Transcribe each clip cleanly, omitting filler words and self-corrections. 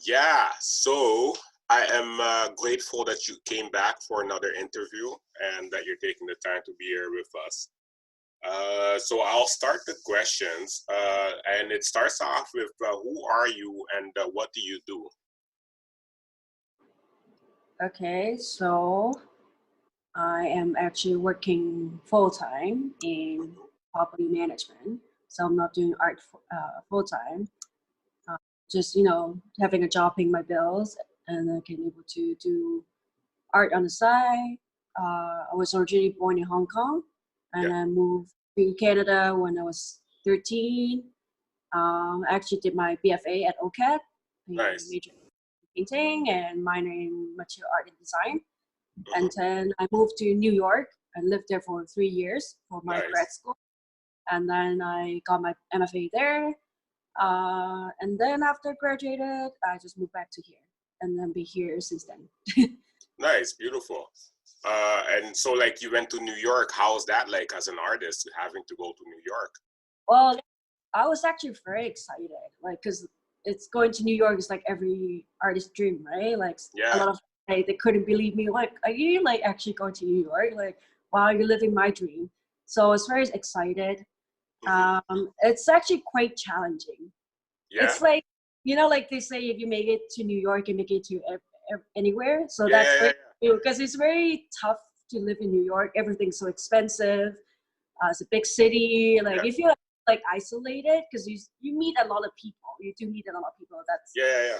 Yeah, so I am grateful that you came back for another interview and that you're taking the time to be here with us. So I'll start the questions, and it starts off with who are you and what do you do? Okay, so I am actually working full-time in property management. So I'm not doing art full-time. Just, having a job, paying my bills, and I can able to do art on the side. I was originally born in Hong Kong, Yeah, and I moved to Canada when I was 13. I actually did my BFA at OCAD, nice. major in painting and minor in material art and design. And Hmm. then I moved to New York and lived there for 3 years for my Nice. grad school. And then I got my MFA there. And then after graduated, I just moved back to here and then be here since then. Nice, beautiful. And so like you went to New York. How's that like as an artist having to go to New York? Well, I was actually very excited, like, because it's going to New York is like every artist's dream, right? Like a Yeah. lot of they couldn't believe me. Like, are you like actually going to New York? Like, wow, you're living my dream. So I was very excited. Hmm. It's actually quite challenging. Yeah. It's like like they say, if you make it to New York, you make it to anywhere. So Yeah, that's yeah, yeah, very because it's very tough to live in New York. Everything's so expensive. It's a big city. Like yeah, you feel like isolated because you meet a lot of people. You do meet a lot of people. That's yeah, yeah, yeah.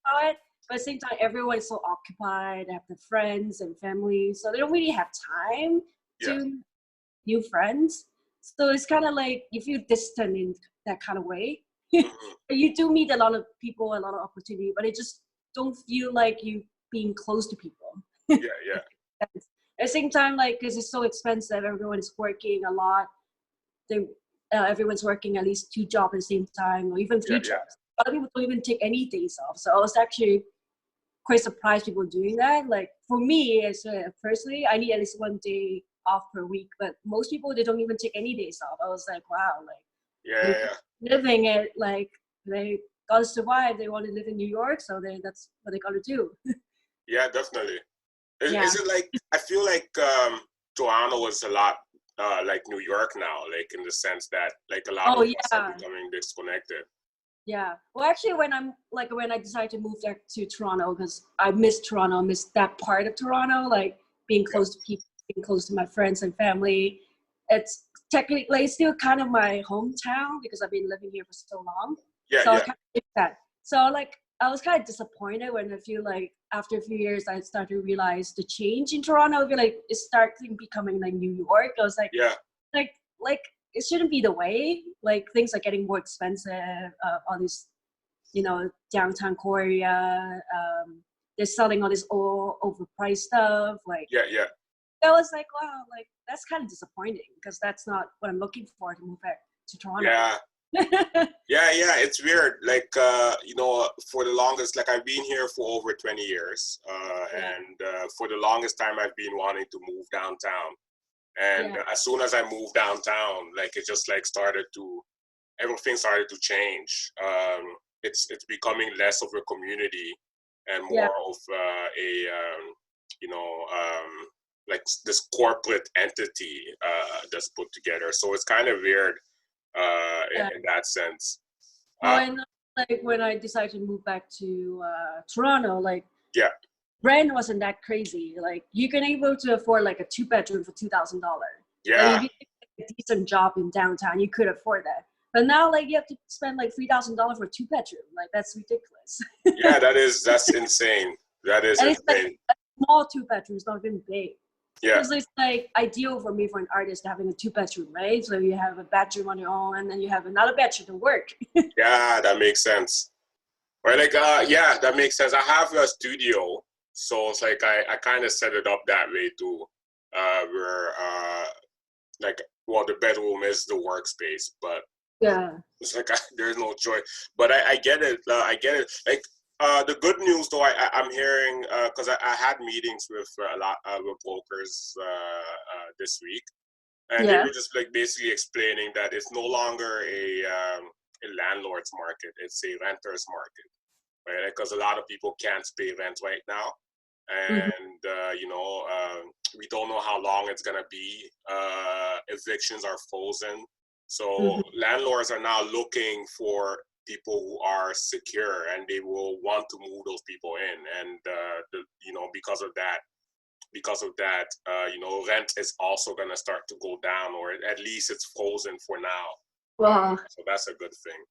how it. But at the same time, everyone is so occupied. They have their friends and family, so they don't really have time Yeah. to new friends. So it's kind of like you feel distant in that kind of way. Hmm. You do meet a lot of people, a lot of opportunity, but it just don't feel like you being close to people. Yeah, yeah, At the same time, like because it's so expensive, everyone is working a lot. They everyone's working at least 2 jobs at the same time, or even yeah, three yeah. jobs. A lot of people don't even take any days off. So I was actually quite surprised people doing that. Like for me, as personally, I need at least 1 day off per week. But most people they don't even take any days off. I was like, wow, like Yeah, they yeah, living it like they gotta survive. They want to live in New York, so that's what they gotta do. yeah, definitely. Is Yeah. it like I feel like Toronto is a lot like New York now, like in the sense that like a lot Oh of us are yeah. becoming disconnected. Yeah. Well, actually, when I decided to move back to Toronto, because I miss Toronto, I miss that part of Toronto, like being Yeah, close to people, being close to my friends and family. It's technically it's still kind of my hometown because I've been living here for so long. yeah, So I yeah, kind of miss that. So like I was kind of disappointed when I feel like after a few years I started to realize the change in Toronto. I feel like it started becoming like New York. I was yeah, like like it shouldn't be the way. Like things are getting more expensive. All these, downtown Korea. They're selling all this all overpriced stuff. Like yeah, yeah, I was like, wow, like that's kind of disappointing because that's not what I'm looking for to move back to Toronto. yeah, yeah, yeah. It's weird. Like for the longest, like I've been here for over 20 years, Yeah, and for the longest time, I've been wanting to move downtown. And yeah, as soon as I moved downtown, like it just like started to everything started to change. It's becoming less of a community and yeah, more of a you know like this corporate entity that's put together. So it's kind of weird yeah. in that sense. Well, Uh, and like when I decided to move back to Toronto, like yeah, rent wasn't that crazy. Like you can able to afford like a 2 bedroom for $2,000. Like yeah, if you get a decent job in downtown, you could afford that. But now like you have to spend like $3,000 for a 2 bedroom. Like that's ridiculous. yeah. That's insane. That is And it's like insane. a small 2 bedrooms, not even big. Yeah, Because it's like ideal for me for an artist having a 2 bedroom, right? So you have a bedroom on your own and then you have another bedroom to work. yeah. That makes sense. Right, like yeah, that makes sense. I have a studio, so it's like I kind of set it up that way too, where like well the bedroom is the workspace, but Yeah. it's like there's no choice. But I get it. I get it. Like the good news though, I'm hearing because I had meetings with a lot with brokers this week, and they Yeah. were just like basically explaining that it's no longer a landlord's market; it's a renter's market. right? Because a lot of people can't pay rent right now. Mhm. And, we don't know how long it's going to be. Evictions are frozen. So Mhm. landlords are now looking for people who are secure, and they will want to move those people in. And, because of that, rent is also going to start to go down, or at least it's frozen for now. Well, So that's a good thing.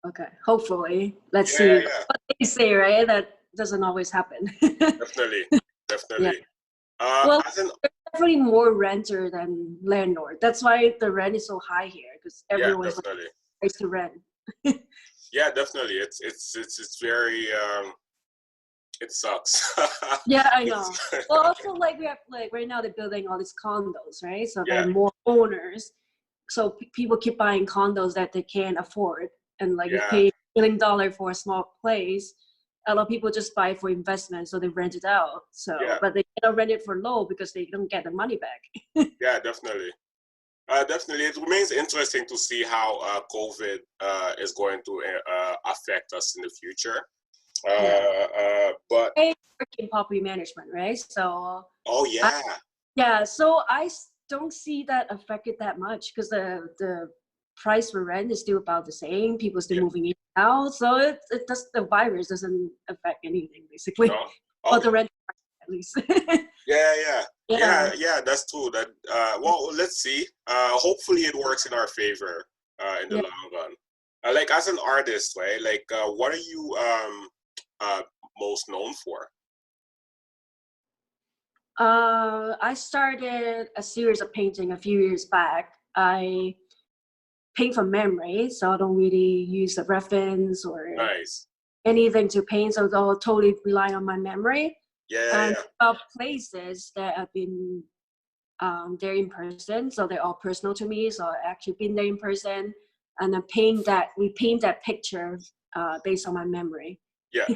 okay. Hopefully, let's Yeah, see. yeah, What they say, right? That doesn't always happen. definitely, Yeah. definitely. Well, As an there's definitely more renter than landlord. That's why the rent is so high here, because yeah, everyone's like definitely. raised to rent. Yeah, definitely. It's very it sucks. Yeah, I know. It's- Well, also like we have like right now they're building all these condos, right? So there are yeah, more owners. So people keep buying condos that they can't afford, and like you yeah, pay $1 million for a small place. A lot of people just buy for investment, so they rent it out. So, yeah, but they cannot rent it for low because they don't get the money back. yeah, definitely. Definitely, it remains interesting to see how COVID is going to affect us in the future. Yeah. But I work in property management, right? So oh I, yeah, yeah, so don't see that affected that much because the price for rent is still about the same. People still yeah, moving in and out, so it does the virus doesn't affect anything basically, no, but the okay, rent at least. yeah, yeah, yeah, Yeah, yeah. That's true. That well, let's see. Hopefully, it works in our favor in the yeah. long run. Like as an artist, right? Like, what are you uh, most known for? I started a series of painting a few years back. I paint from memory, so I don't really use the reference or Nice. anything to paint, so I'll totally rely on my memory. Yeah, And yeah, about places that I've been there in person, so they're all personal to me. So I actually been there in person, and then we paint that picture based on my memory. yeah.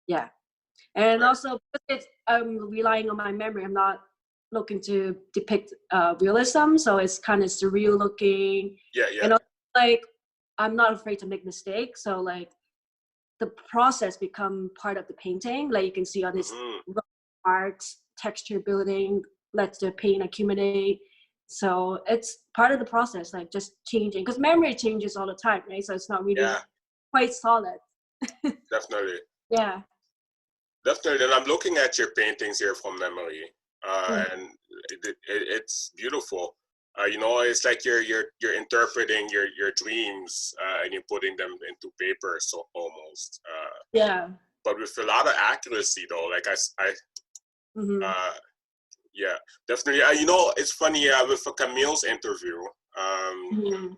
Yeah, and Right. also because I'm relying on my memory. I'm not looking to depict realism, so it's kind of surreal looking, Yeah, yeah. and also, like I'm not afraid to make mistakes. So like the process become part of the painting. Like you can see all these Hmm. rough marks, texture building, let the paint accumulate. So it's part of the process, like just changing, because memory changes all the time, right? So it's not really Yeah, quite solid. definitely. Yeah. Definitely, and I'm looking at your paintings here from memory, Mhm. and it's beautiful. It's like you're interpreting your dreams, and you're putting them into paper, so almost. Yeah. But with a lot of accuracy, though. Like Hmm. uh, yeah, definitely. It's funny. With Camille's interview, Hmm.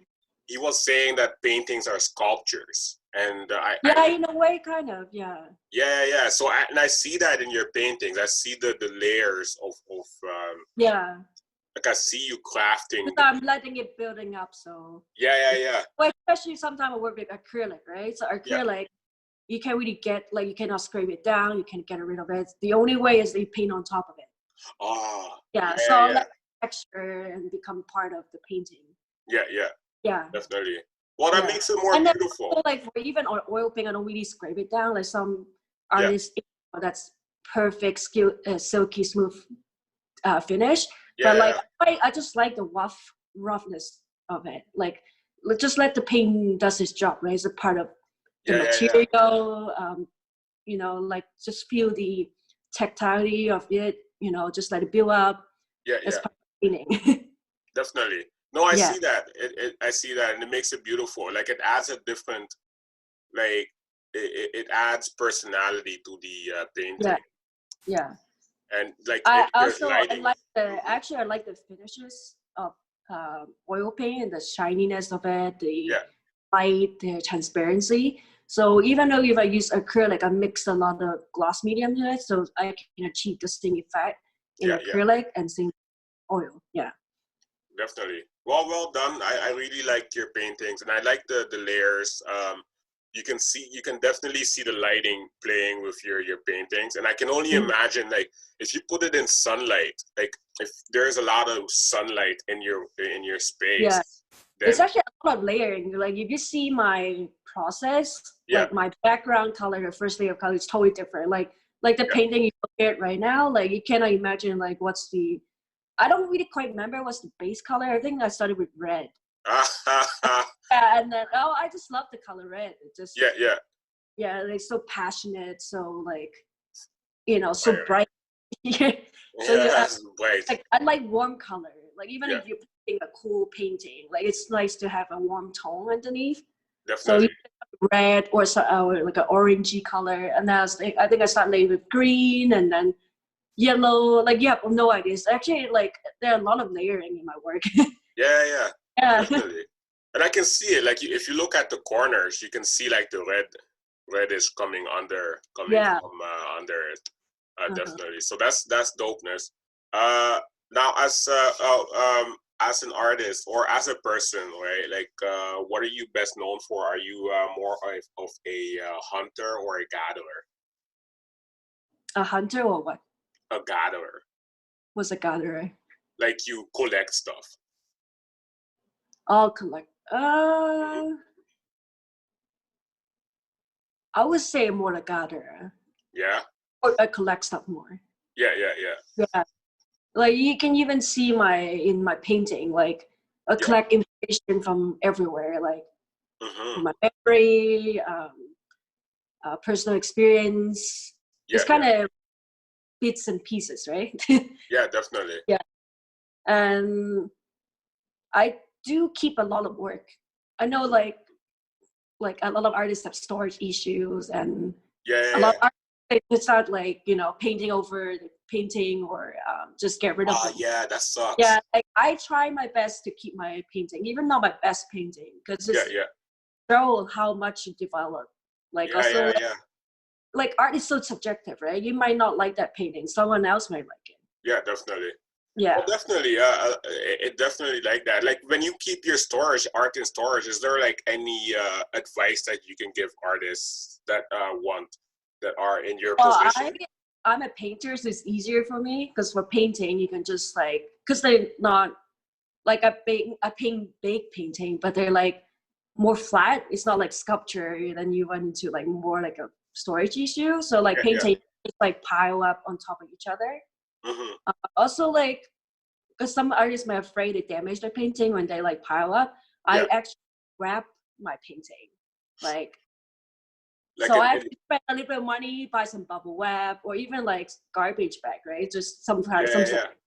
he was saying that paintings are sculptures, and Yeah, in a way, kind of. Yeah. yeah, yeah. So I see that in your paintings. I see the layers of Yeah. like I see you crafting Because the. I'm letting it building up. So, Yeah, yeah, yeah, well, especially sometimes I work with acrylic, right? So yeah. acrylic, you can't really get like you cannot scrape it down. You can't get rid of it. The only way is you paint on top of it. Ah, Yeah. So yeah, I'll yeah, let texture and become part of the painting. yeah, yeah. Yeah. Definitely. Well, that Yeah. makes it more And then beautiful. also like for even on oil paint, I don't really scrape it down. Like some Yeah, artists, that's perfect, silky smooth finish. yeah, But like yeah, I just like the roughness of it. Like just let the paint does its job, right? It's a part of the yeah, yeah, yeah, material. Like just feel the tactility of it. Just let it build up. yeah, It's yeah. part of painting. Definitely. No, I Yeah. see that. I see that, and it makes it beautiful. Like it adds a different, like it adds personality to the Yeah. painting, Yeah. and like I there's also I lighting. like the Hmm. actually I like the finishes of oil paint and the shininess of it, the Yeah, light, the transparency. So even though if I use acrylic, I mix a lot of gloss medium to it, so I can achieve the same effect in yeah, yeah. acrylic and same oil. Yeah. Definitely. Well done. I really like your paintings, and I like the layers. You can definitely see the lighting playing with your paintings, and I can only Mhm. imagine like if you put it in sunlight, like if there's a lot of sunlight in your Yeah. space, It's then actually a lot of layering. Like if you see my process. Yeah. Like my background color, the first layer of color is totally different. Like the painting you look at right now, like you cannot imagine like what's the, I don't really quite remember what's the base color. I think I started with red. Yeah, and then I just love the color red. It just yeah, like so passionate, so like so bright. So bright. like I like warm color. Like even if you're painting a cool painting, like it's nice to have a warm tone underneath. Definitely. So red or like an orangey color, and then I think I started laying with green and then yellow. Like you have no ideas. Actually, like there are a lot of layering in my work. Yeah. Definitely. And I can see it. Like if you look at the corners, you can see like the red is coming from under it. Definitely. So that's dopeness. Now as an artist or as a person, right? Like what are you best known for? Are you more of a hunter or a gatherer? A hunter or what? A gatherer. What's a gatherer? Like you collect stuff. I'll collect. I would say more a gatherer. Yeah. Or I collect stuff more. Yeah. Yeah. Like you can even see in my painting, like I collect information from everywhere, like my memory, personal experience. It's kind of bits and pieces, right? Yeah, definitely. Yeah. And I do keep a lot of work. I know like a lot of artists have storage issues, and a lot of artists they start like painting over the painting or just get rid of them. Yeah, that sucks. Yeah, like I try my best to keep my painting, even not my best painting, because it's show how much you develop. Like like art is so subjective, right? You might not like that painting, someone else might like it. Yeah, definitely. Yeah. Well, definitely. It definitely like that. Like when you keep your art in storage, is there like any advice that you can give artists that that are in your position? I'm a painter, so it's easier for me because for painting you can just like, because they're not like I paint big painting, but they're like more flat. It's not like sculpture. Then you run into like more like a storage issue. So like painting just like pile up on top of each other. Also, like, because some artists might afraid to damage their painting when they like pile up. I actually wrap my painting, like so I actually spend a little bit of money, buy some bubble wrap or even like garbage bag, right? Just sometimes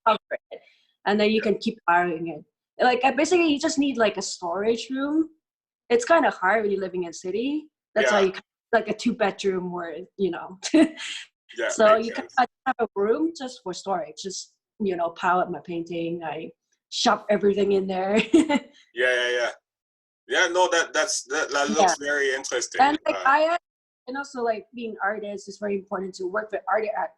cover it, and then you can keep piling it. Like basically, you just need like a storage room. It's kind of hard when you're living in city. That's why you like a 2-bedroom or so you can have a room just for storage. Just pile up my painting. I shove everything in there. Yeah, no, that looks very interesting. And like and also like being artist is very important to work with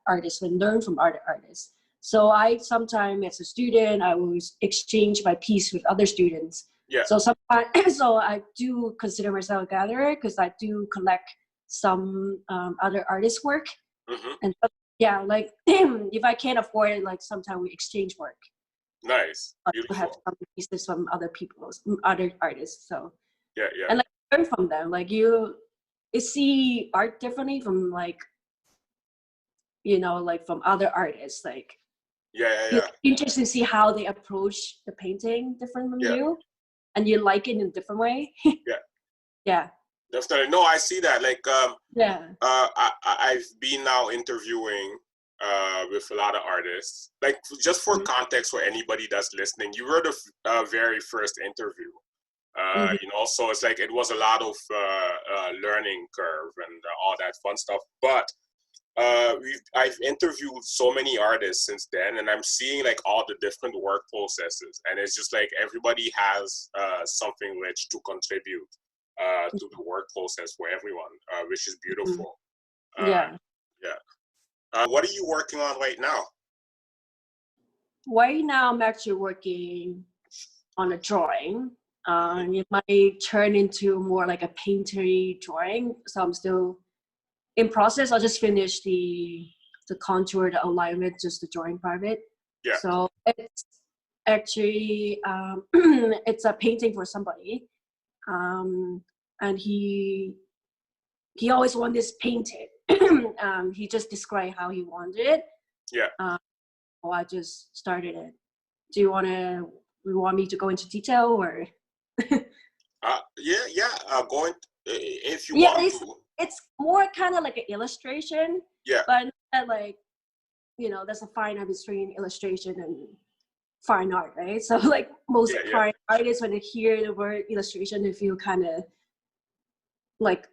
artists and learn from artists. So I sometimes as a student I will exchange my piece with other students. So sometimes so I do consider myself a gatherer because I do collect some other artists' work. And like if I can't afford it, like sometimes we exchange work. Nice. Beautiful. To have some pieces from other artists. So and like learn from them. Like you see art differently from like like from other artists. Like you're interested to see how they approach the painting different from you, and you like it in a different way. Definitely. No, I see that. Like I've been now interviewing with a lot of artists. Like just for context for anybody that's listening, you were the very first interview. So it's like it was a lot of learning curve and all that fun stuff. But I've interviewed so many artists since then, and I'm seeing like all the different work processes, and it's just like everybody has something rich to contribute to the work process for everyone, which is beautiful. What are you working on right now? Right now, I'm actually working on a drawing. It might turn into more like a painterly drawing, so I'm still in process. I'll just finish the contour, the alignment, just the drawing part of it. So it's actually it's a painting for somebody. and he always wanted this painted. He just described how he wanted it. Yeah. So I just started it. Do you want me to go into detail, or? Going if you Yeah, want to. it's more kind of like an illustration. Yeah. But like, there's a fine art between illustration and fine art, right? So like most fine artists, when they hear the word illustration, they feel kind of like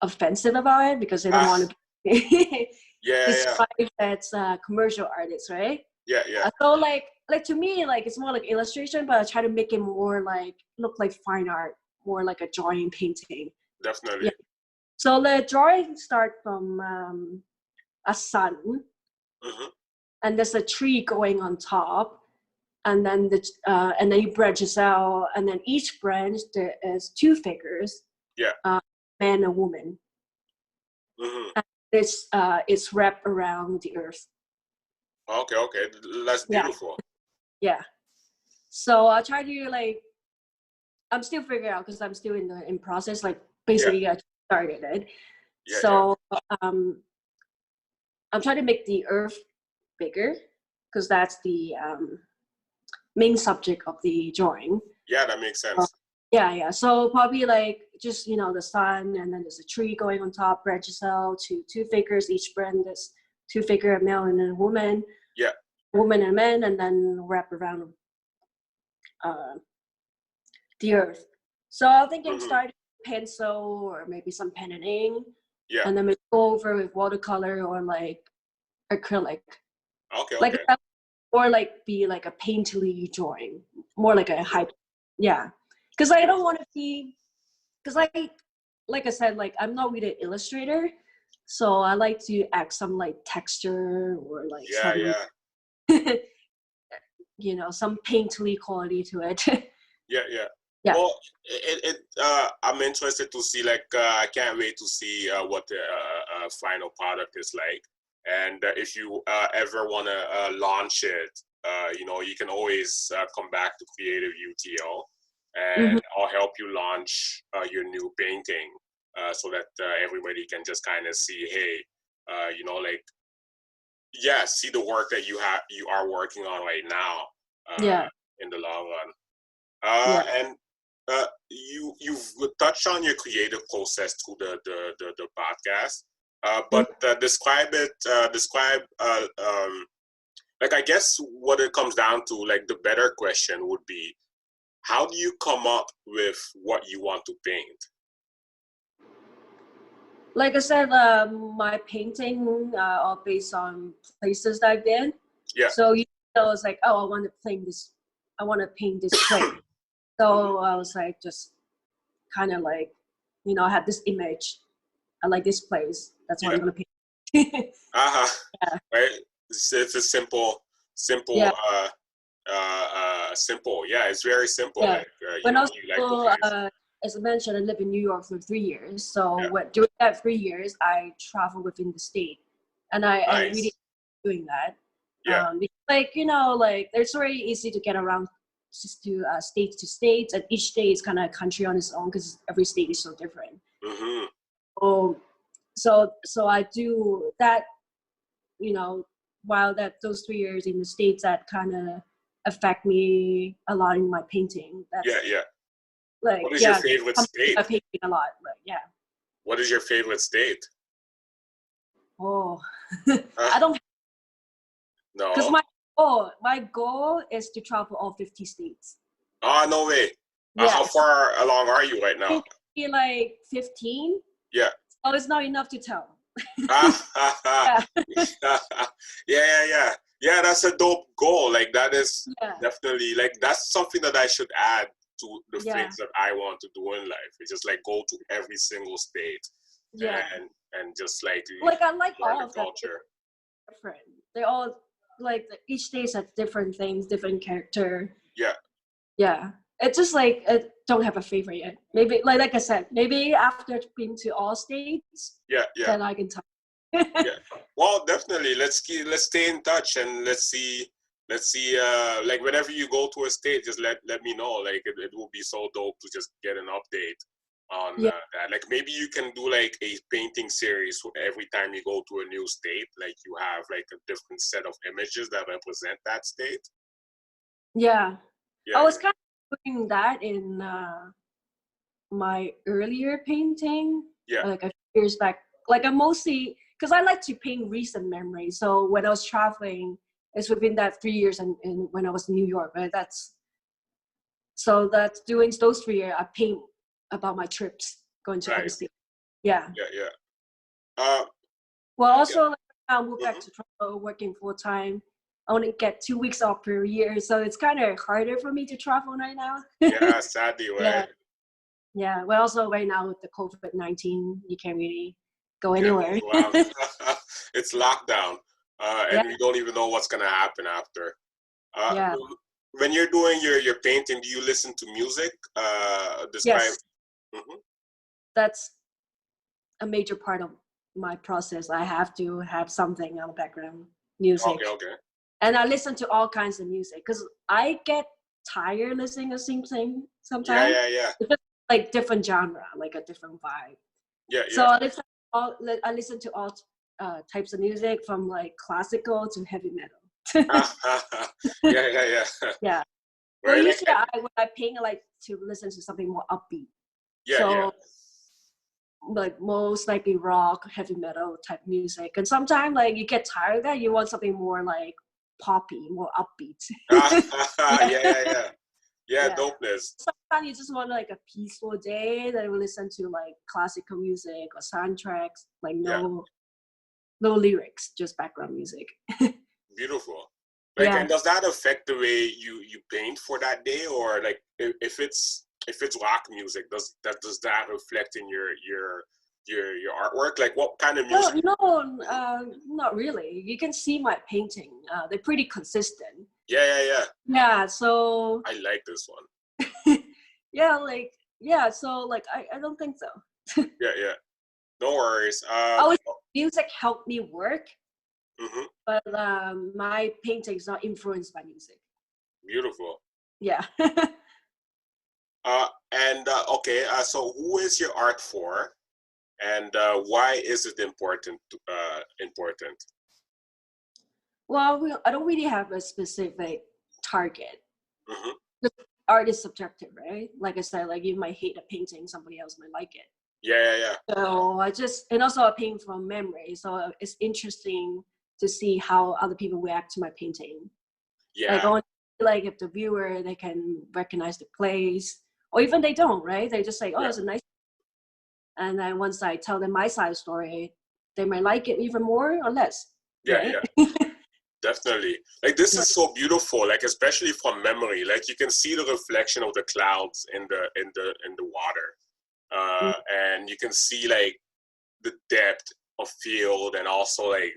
offensive about it because they don't want to describe that's commercial artists, right? So like to me, like it's more like illustration, but I try to make it more like look like fine art, more like a drawing, painting. Definitely. Yeah. So the drawing start from a sun, and there's a tree going on top, and then and then it branches out, and then each branch there is two figures, man and woman. And it's wrapped around the earth. Okay, that's beautiful. Yeah. So I try to like, I'm still figuring out because I'm still in process. Like basically, I started it. I'm trying to make the earth bigger because that's the main subject of the drawing. Yeah, that makes sense. So probably like just the sun, and then there's a tree going on top, branches out to two figures. Each branch is two figure, a male and a woman. Yeah. Woman and man, and then wrap around the earth. So I'm thinking start pencil or maybe some pen and ink. Yeah. And then we go over with watercolor or like acrylic. Okay. Or like be like a painterly drawing, more like a hype. Yeah. Because I don't want to be, because like I said, like I'm not really an illustrator, so I like to add some like texture or like some painterly quality to it. Yeah. Well, I'm interested to see. Like, I can't wait to see what the final product is like. And if you ever want to launch it, you can always come back to CreativeUTO, and I'll help you launch your new painting so that everybody can just kind of see, hey, see the work that you are working on right now in the long run. And you've touched on your creative process through the podcast, but describe like, I guess what it comes down to, like the better question would be, how do you come up with what you want to paint? Like I said, my painting are based on places that I've been. Yeah. So it's like, oh, I want to paint this place. So I was like, just kind of like, I had this image. I like this place. That's what I'm gonna paint. Right. It's a simple. Yeah, it's very simple. Yeah. Like, as I mentioned, I lived in New York for 3 years. So during that 3 years, I traveled within the state, and I really doing that. Yeah. Like it's very easy to get around to states, and each state is kind of a country on its own because every state is so different. So I do that. While those 3 years in the States, that kind of affect me a lot in my painting. Like, what is your favorite state? I paint a lot, but What is your favorite state? Oh, I don't. No. Because my goal is to travel all 50 states. Oh, no way. How far along are you right now? Maybe like 15. Yeah. Oh, it's not enough to tell. Yeah, that's a dope goal. Like, that is definitely, like, that's something that I should add to the things that I want to do in life. It's just like go to every single state and just like I like all of culture. Different. They all like each state has different things, different character. Yeah. It's just like I don't have a favorite yet. Maybe like I said, maybe after being to all states, then I can talk. Well, definitely. Let's stay in touch, and let's see. Like, whenever you go to a state, just let me know. Like, it will be so dope to just get an update. on Yeah, that. Like maybe you can do like a painting series every time you go to a new state. Like you have like a different set of images that represent that state. yeah. I Yeah, was kind of doing that in my earlier painting, yeah, like a few years back. Like I mostly, because I like to paint recent memories. So when I was traveling, it's within that 3 years, and when I was in New York, right? That's during those 3 years, I paint about my trips going to other right. states. Yeah. Yeah, yeah. Uh, Well, yeah. also like, I moved back Mhm. to Toronto, working full time. I only get 2 weeks off per year, so it's kind of harder for me to travel right now. Yeah, sadly, Yeah. right? Yeah, well, also right now with the COVID-19, you can't really go Can't anywhere. move around. It's lockdown, Yeah, and we don't even know what's gonna happen after. Uh, yeah, when you're doing your painting, do you listen to music? Describe. yes, Mhm. that's a major part of my process. I have to have something on the background Okay, music, okay. and I listen to all kinds of music because I get tired listening to the same thing Yeah, sometimes. yeah, yeah, It's just like different genre, like a different vibe. yeah, So yeah. I listen to all types of music from like classical to heavy metal. Yeah, yeah, yeah. Yeah. Well, Right, like, usually when I paint, I like to listen to something more upbeat. yeah, yeah, So like most likely rock, heavy metal type music. And sometimes like you get tired of that, you want something more like poppy, more upbeat. yeah, Yeah. yeah, yeah. Yeah, Yeah. dopeness. Sometimes you just want like a peaceful day that you listen to like classical music or soundtracks, like Yeah, no lyrics, just background music. beautiful. Like, Yeah. and does that affect the way you paint for that day, or like if it's rock music, does that reflect in your artwork? Like, what kind of No, music? no, Mhm. not really. You can see my painting. They're pretty consistent. Yeah, yeah, yeah. Yeah, so I like this one. yeah, like yeah, so like I don't think so. Yeah, yeah. No worries. I always music helped me work, Mhm. but my painting is not influenced by music. Beautiful. Yeah. And okay. So, who is your art for, and why is it important? Important. Well, I don't really have a specific target. Hmm. The art is subjective, right? Like I said, like you might hate a painting, somebody else might like it. Yeah, yeah, yeah. So and also I paint from memory. So it's interesting to see how other people react to my painting. Like, Yeah, on, like if the viewer, they can recognize the place, or even they don't, right? They just say, oh, yeah, it's a nice. And then once I tell them my side story, they might like it even more or less, yeah, right? yeah. Definitely. Like this Yeah. is so beautiful, like especially from memory. Like you can see the reflection of the clouds in the water. And you can see like the depth of field and also like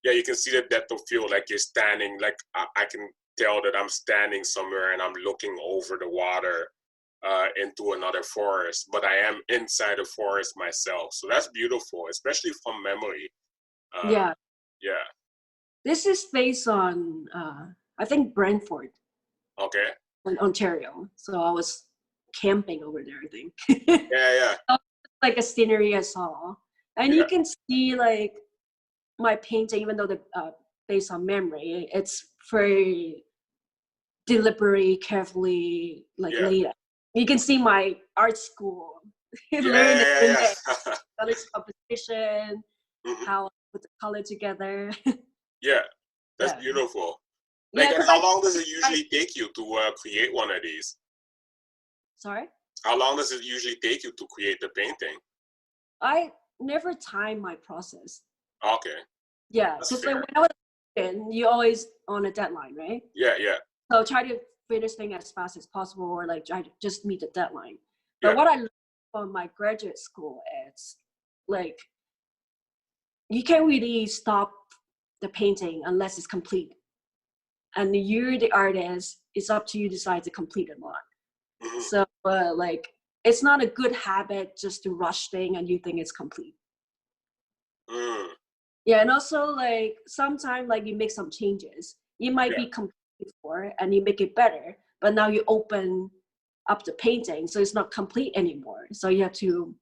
yeah, you can see the depth of field, like you're standing, like I can tell that I'm standing somewhere and I'm looking over the water into another forest, but I am inside the forest myself. So that's beautiful, especially from memory. uh, Yeah. yeah. This is based on, I think, Branford Okay. in Ontario. So I was camping over there, I think. Yeah, yeah, Like a scenery I saw. And you yeah, can see like my painting, even though the based on memory, it's very deliberately, carefully like yeah, laid out. You can see my art school yeah, learning yeah, in yeah, there, yeah. colors composition, Hmm. how I put the color together. Yeah, that's Yeah, beautiful. Like, yeah, and because how long does it I usually take you to create one of these? sorry, How long does it usually take you to create the painting? I never time my process. Okay, Yeah, that's because like when fair. I was in, you always on a deadline, right? Yeah, yeah, So try to finish things as fast as possible, or like try to just meet the deadline. But yeah. what I learned from my graduate school is like you can't really stop the painting unless it's complete. And you're the artist, it's up to you to decide to complete or not. Hmm. So like it's not a good habit just to rush thing and you think it's complete. Mm, Yeah, and also like sometimes like you make some changes. You might yeah, be complete before and you make it better, but now you open up the painting, so it's not complete anymore. So you have to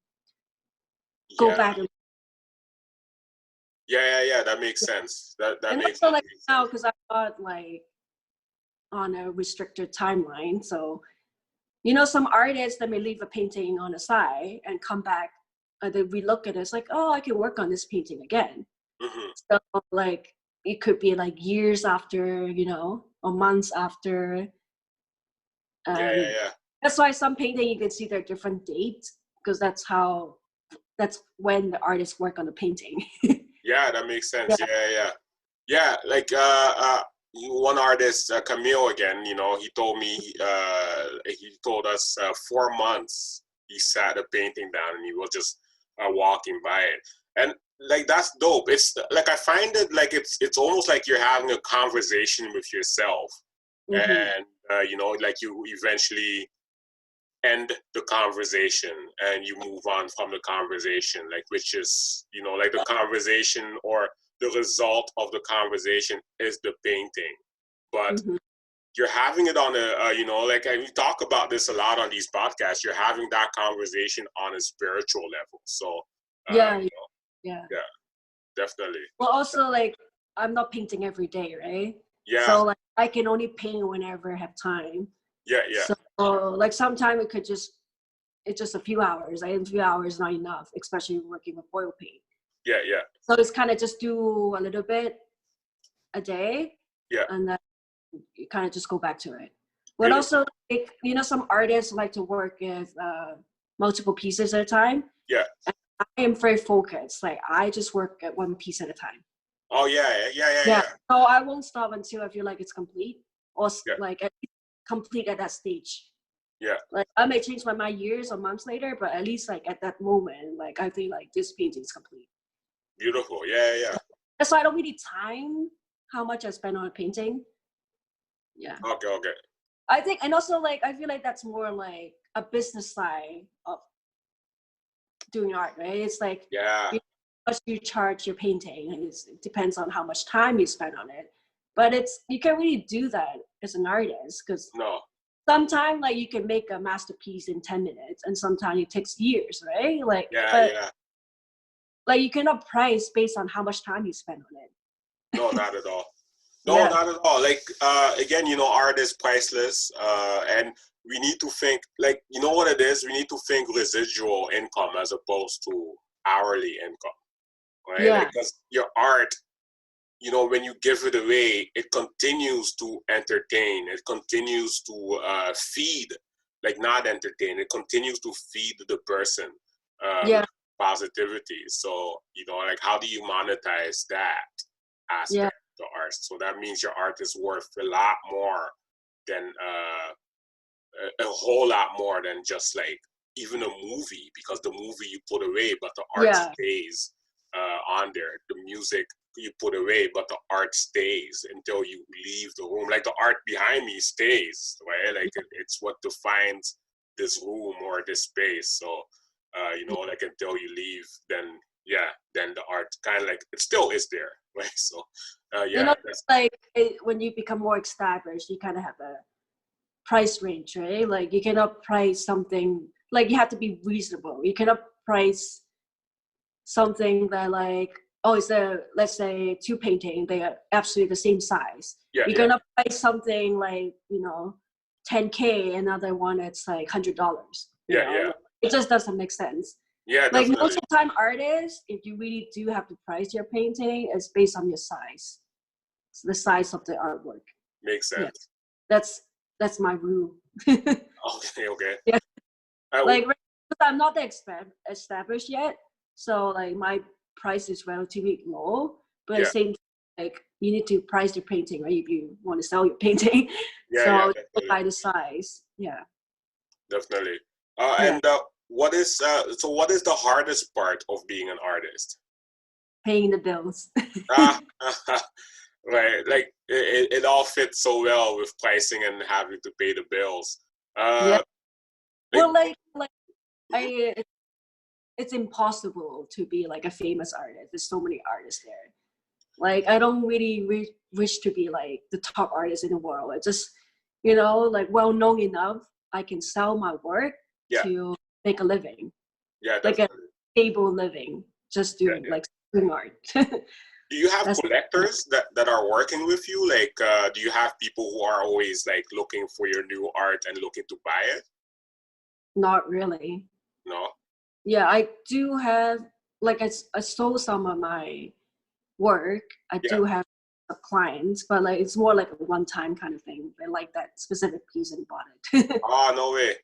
go back. Yeah, that makes sense. That And makes also like now, because I got like on a restricted timeline, so some artists that may leave a painting on the side and come back, then we look at it, it's like, oh, I can work on this painting again. So like it could be like years after, or months after. That's why some painting you can see their different dates, because that's when the artists work on the painting. Yeah, that makes sense. Yeah. Like one artist, Kamil again, he told me, he told us 4 months he sat a painting down and he was just walking by it. And like, that's dope. It's like, I find it like it's almost like you're having a conversation with yourself. And like you eventually end the conversation and you move on from the conversation, like, which is, like, the conversation or the result of the conversation is the painting. But you're having it on a, like, and we talk about this a lot on these podcasts, you're having that conversation on a spiritual level. So yeah, definitely. Well, also, like, I'm not painting every day, right? Yeah. So like I can only paint whenever I have time. Yeah. So like sometimes it's just a few hours. A few hours not enough, especially working with oil paint. Yeah. So it's kind of just do a little bit a day. Yeah. And then you kind of just go back to it. But also, like, some artists like to work with multiple pieces at a time. Yeah. And I am very focused. Like, I just work at one piece at a time. Oh, yeah. So I won't stop until I feel like it's complete, or like complete at that stage. Yeah. Like, I may change my mind years or months later, but at least like at that moment, like I think like this painting is complete. Beautiful. Yeah. That's why I don't really time how much I spend on a painting. Yeah. Okay. I think, and also like I feel like that's more like a business side of doing art, right? It's like how much you charge your painting, and it depends on how much time you spend on it. But you can't really do that as an artist, because sometimes like you can make a masterpiece in 10 minutes, and sometimes it takes years, right? Like like you cannot price based on how much time you spend on it. No, not at all. No, not at all. Like, again, art is priceless. And we need to think, like, you know what it is? We need to think residual income as opposed to hourly income, right? Yeah. Because your art, when you give it away, it continues to entertain. It continues to feed, like, not entertain. It continues to feed the person positivity. So, like, how do you monetize that aspect? The art? So that means your art is worth a lot more than a whole lot more than just like even a movie, because the movie you put away but the art stays on there. The music you put away but the art stays until you leave the room. Like, the art behind me stays, right? Like it's what defines this room or this space. So like, until you leave, then the art kind of like it still is there, right? So like when you become more established, you kind of have a price range, right? Like, you cannot price something, like, you have to be reasonable. You cannot price something that like, let's say 2 paintings, they are absolutely the same size. You're gonna price something like $10K, another one it's like $100. It just doesn't make sense. Yeah, like definitely. Most of the time, artists, if you really do have to price your painting, it's based on your size. It's the size of the artwork. Makes sense. That's my rule. Okay. Yeah. Like, I'm not that established yet, so like my price is relatively low. But at the same time, like, you need to price your painting, right? If you want to sell your painting, by the size. Yeah. Definitely. And what is the hardest part of being an artist? Paying the bills. Right, like it all fits so well with pricing and having to pay the bills. It's impossible to be like a famous artist. There's so many artists there. Like, I don't really wish to be like the top artist in the world. It's just, like, well known enough. I can sell my work Yeah. to make a living. Yeah, like a definitely. stable living, just doing like doing art. Do you have That's collectors that are working with you? Like, do you have people who are always like looking for your new art and looking to buy it? not really. No. Yeah, I do have, like, I sold some of my work. I Yeah. do have clients, but like it's more like a one-time kind of thing. They like that specific piece and bought it. Oh, no way.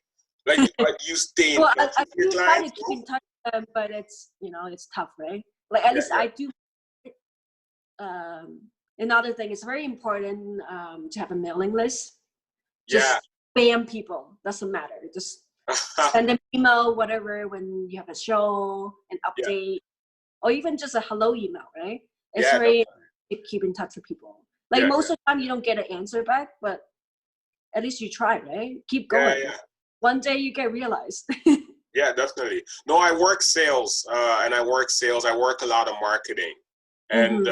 Like, you stay in Well, touch I with your do try to clients keep too? in touch with them, but it's, it's tough, right? Like, at Yeah, least yeah. I do. Another thing, it's very important to have a mailing list. Yeah. Just spam people, doesn't matter. Just send them email, whatever, when you have a show, an Yeah. update, or even just a hello email, right? It's Yeah, very definitely. to keep in touch with people. Like, Yeah, most of the time you don't get an answer back, but at least you try, right? Keep yeah, going. yeah. One day you get realized. Yeah, definitely. No, I work sales, and I work sales. I work a lot of marketing. And,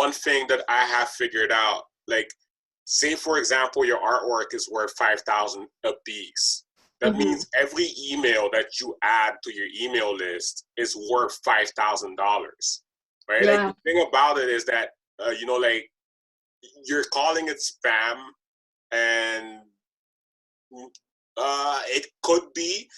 one thing that I have figured out, like, say, for example, your artwork is worth 5,000 a piece. That means every email that you add to your email list is worth $5,000, right? Like, Yeah. the thing about it is that, like, you're calling it spam, and it could be,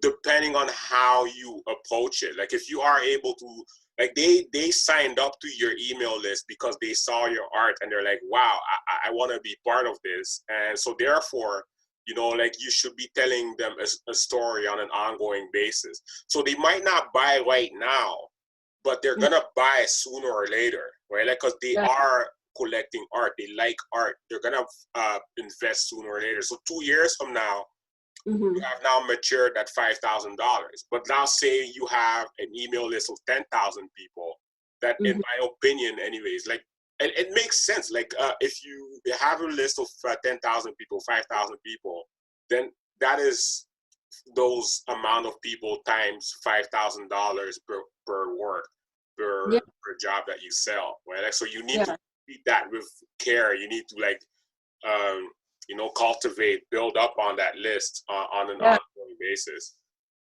depending on how you approach it. Like, if you are able to, like, they signed up to your email list because they saw your art and they're like, wow, I want to be part of this. And so therefore, like, you should be telling them a story on an ongoing basis. So they might not buy right now, but they're gonna buy sooner or later, right? Like, because they are collecting art, they like art, they're gonna invest sooner or later. So 2 years from now, you have now matured at $5,000. But now say you have an email list of 10,000 people that, in my opinion anyways, like, and it makes sense. Like, if you have a list of 10,000 people, 5,000 people, then that is those amount of people times $5,000 per work, per job that you sell, right? Like, so you need to treat that with care. You need to, like, cultivate, build up on that list on an ongoing basis.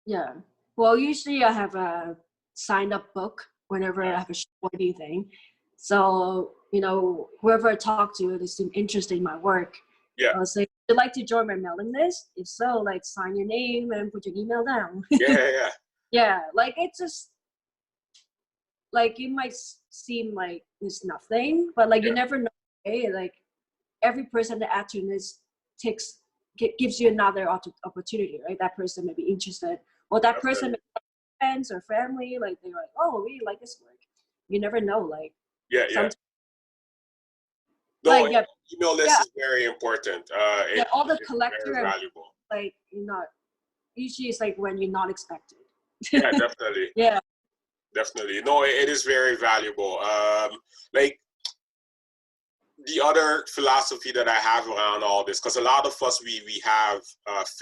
Yeah. Well, usually I have a signed up book whenever I have a show or anything. So, whoever I talk to, they seem interested in my work. Yeah. I'll say, would you like to join my mailing list? If so, like, sign your name and put your email down. Yeah. Yeah. Like, it's just, like, it might seem like it's nothing, but like, you never know. Hey, like, every person that adds to this gives you another opportunity, right? That person may be interested, or that person may have friends or family, like, they're like, oh, we like this work. You never know, like, no, like, email list is very important. all the It's collector very and, valuable. like, usually it's like when you're not expected. Yeah, definitely. Yeah. Definitely. No, it is very valuable. Like, the other philosophy that I have around all this, because a lot of us, we have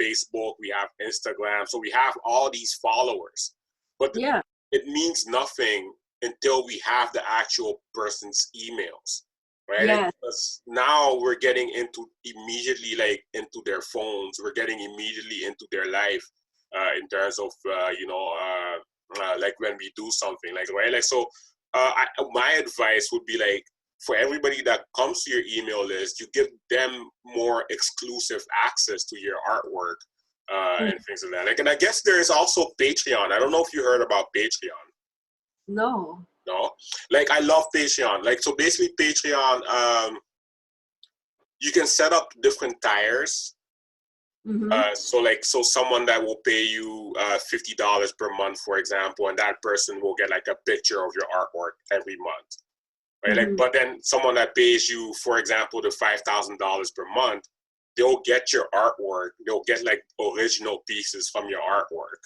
Facebook, we have Instagram, so we have all these followers, but it means nothing until we have the actual person's emails, right? Yeah. Because now we're getting immediately, like, into their phones, we're getting immediately into their life, in terms of like, when we do something, like, right? Like, so my advice would be, like, for everybody that comes to your email list, you give them more exclusive access to your artwork, and things like that. Like, and I guess there is also Patreon. I don't know if you heard about Patreon. No. No? Like, I love Patreon. Like, so basically Patreon, you can set up different tiers. So someone that will pay you $50 per month, for example, and that person will get, like, a picture of your artwork every month. Right? Like, but then someone that pays you, for example, the $5,000 per month, they'll get your artwork. They'll get, like, original pieces from your artwork.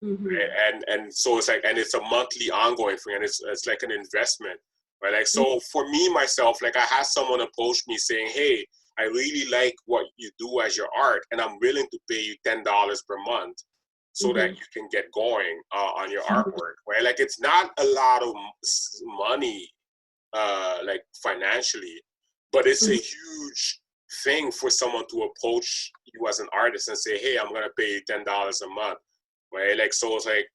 Right? And so it's like, and it's a monthly ongoing thing, and it's like an investment. Right? Like, so for me, myself, like, I had someone approach me saying, hey, I really like what you do as your art, and I'm willing to pay you $10 per month so that you can get going on your artwork. Right? Like, it's not a lot of money, like, financially, but it's a huge thing for someone to approach you as an artist and say, hey, I'm gonna pay you $10 a month, right? Like, so it's like,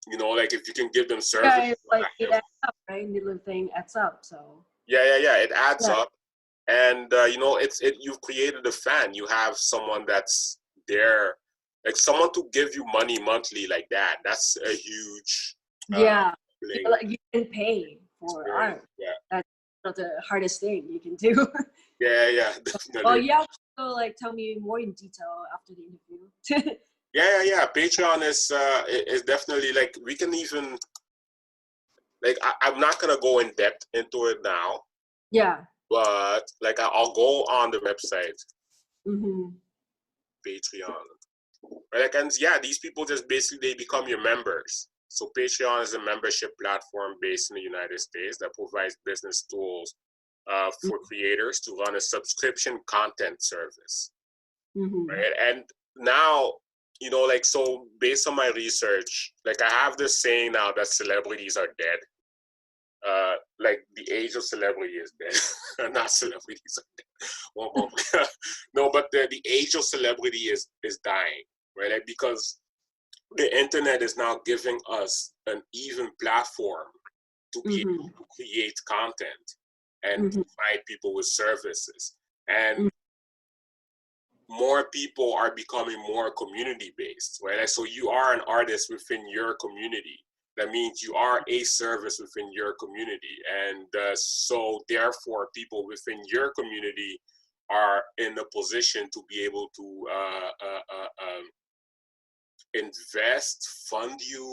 you know, like if you can give them service, Yeah, it's like it adds up, right? The little thing adds up. So yeah, it adds yeah, up. And you know, you've created a fan. You have someone that's there, like someone to give you money monthly like that. That's a huge yeah, thing. like you can pay for Experience. art. Yeah, That's not the hardest thing you can do. yeah, Well, definitely. yeah, so like tell me more in detail after the interview. Yeah. Patreon is definitely like we can even like I'm not gonna go in depth into it now, Yeah. but like I'll go on the website Mm-hmm. Patreon. Like, and yeah, these people just basically they become your members. So Patreon is a membership platform based in the United States that provides business tools for creators to run a subscription content service. Mm-hmm. Right? And now, you know, like so based on my research, like I have this saying now that celebrities are dead. Like the age of celebrity is dead. Not celebrities are dead. Well, no, but the age of celebrity is dying, right? Like, because the internet is now giving us an even platform to be Mm-hmm. able to create content and Mm-hmm. provide people with services. And Mm-hmm. more people are becoming more community based, right? Like, so you are an artist within your community. That means you are a service within your community. And so therefore people within your community are in a position to be able to invest, fund you,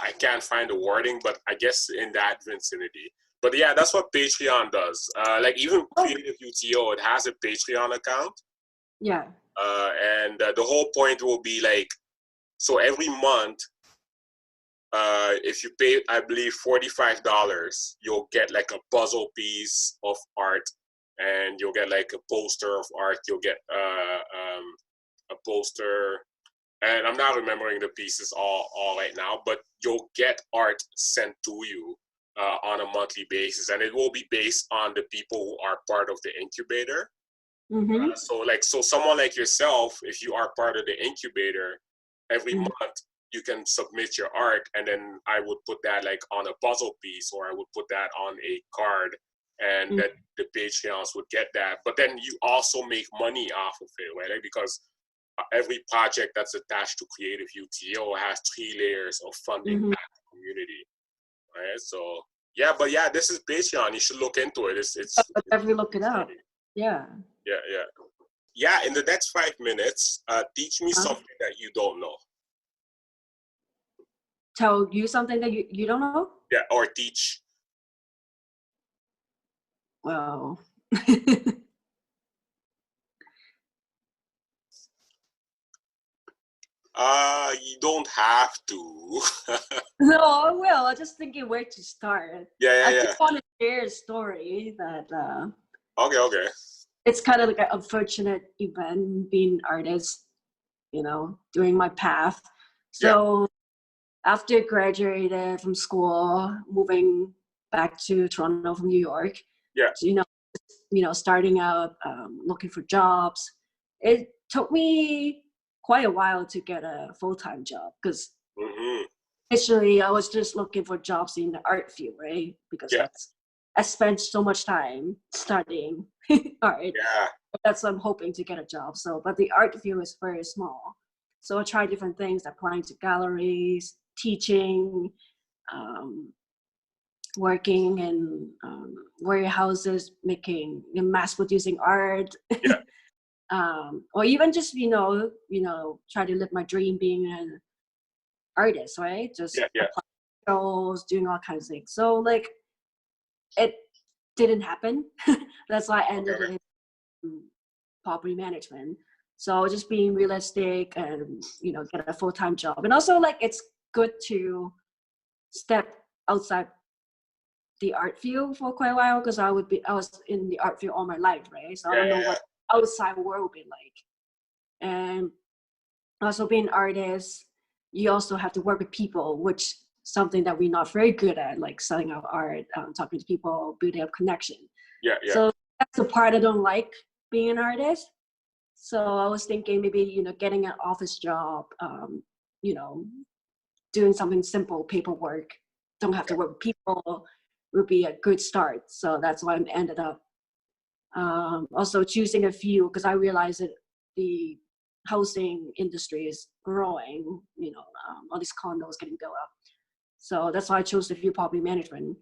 I can't find the wording, but I guess in that vicinity. But yeah, that's what Patreon does. Like even Oh, CreativeUTO, it has a Patreon account. yeah. And the whole point will be like, so every month, if you pay, I believe $45, you'll get like a puzzle piece of art, and you'll get like a poster of art. You'll get a poster, and I'm not remembering the pieces all right now, but you'll get art sent to you on a monthly basis, and it will be based on the people who are part of the incubator. Mm-hmm. So someone like yourself, if you are part of the incubator, every Mm-hmm. month you can submit your art, and then I would put that like on a puzzle piece, or I would put that on a card, and that the Patreons would get that. But then you also make money off of it, right? Like, because every project that's attached to CreativeUTO has 3 layers of funding Mm-hmm. back to the community, right? So yeah, but yeah, this is Patreon. You should look into it. But definitely look it up. Yeah. Yeah. In the next 5 minutes, teach me something that you don't know. Tell you something that you don't know? Yeah, or teach. Well, You don't have to. no, I will. I'm just thinking where to start. I Yeah. just want to share a story that Okay. it's kind of like an unfortunate event being an artist, doing my path. Yeah. So after graduated from school, moving back to Toronto from New York, Yeah. so, starting out looking for jobs. It took me quite a while to get a full-time job because Mm-hmm. initially I was just looking for jobs in the art field, right? Because Yeah. I spent so much time studying art. Yeah. That's what I'm hoping to get a job. So, but the art field is very small. So I tried different things, applying to galleries, teaching, working in warehouses, making mass producing art, Yeah. or even just try to live my dream being an artist, right? Just Yeah. applying shows, doing all kinds of things. So like it didn't happen. That's why I ended Okay. in property management. So just being realistic and get a full-time job, and also like it's good to step outside the art field for quite a while because I was in the art field all my life, right? So I don't know Yeah. what outside world would be like. And also being an artist, you also have to work with people, which something that we're not very good at, like selling our art, talking to people, building up connection. Yeah. So that's the part I don't like being an artist. So I was thinking maybe, you know, getting an office job, you know, doing something simple, paperwork, don't have to work with people would be a good start. So that's why I ended up also choosing a few, because I realized that the housing industry is growing, you know, all these condos getting built up. So that's why I chose a few property management.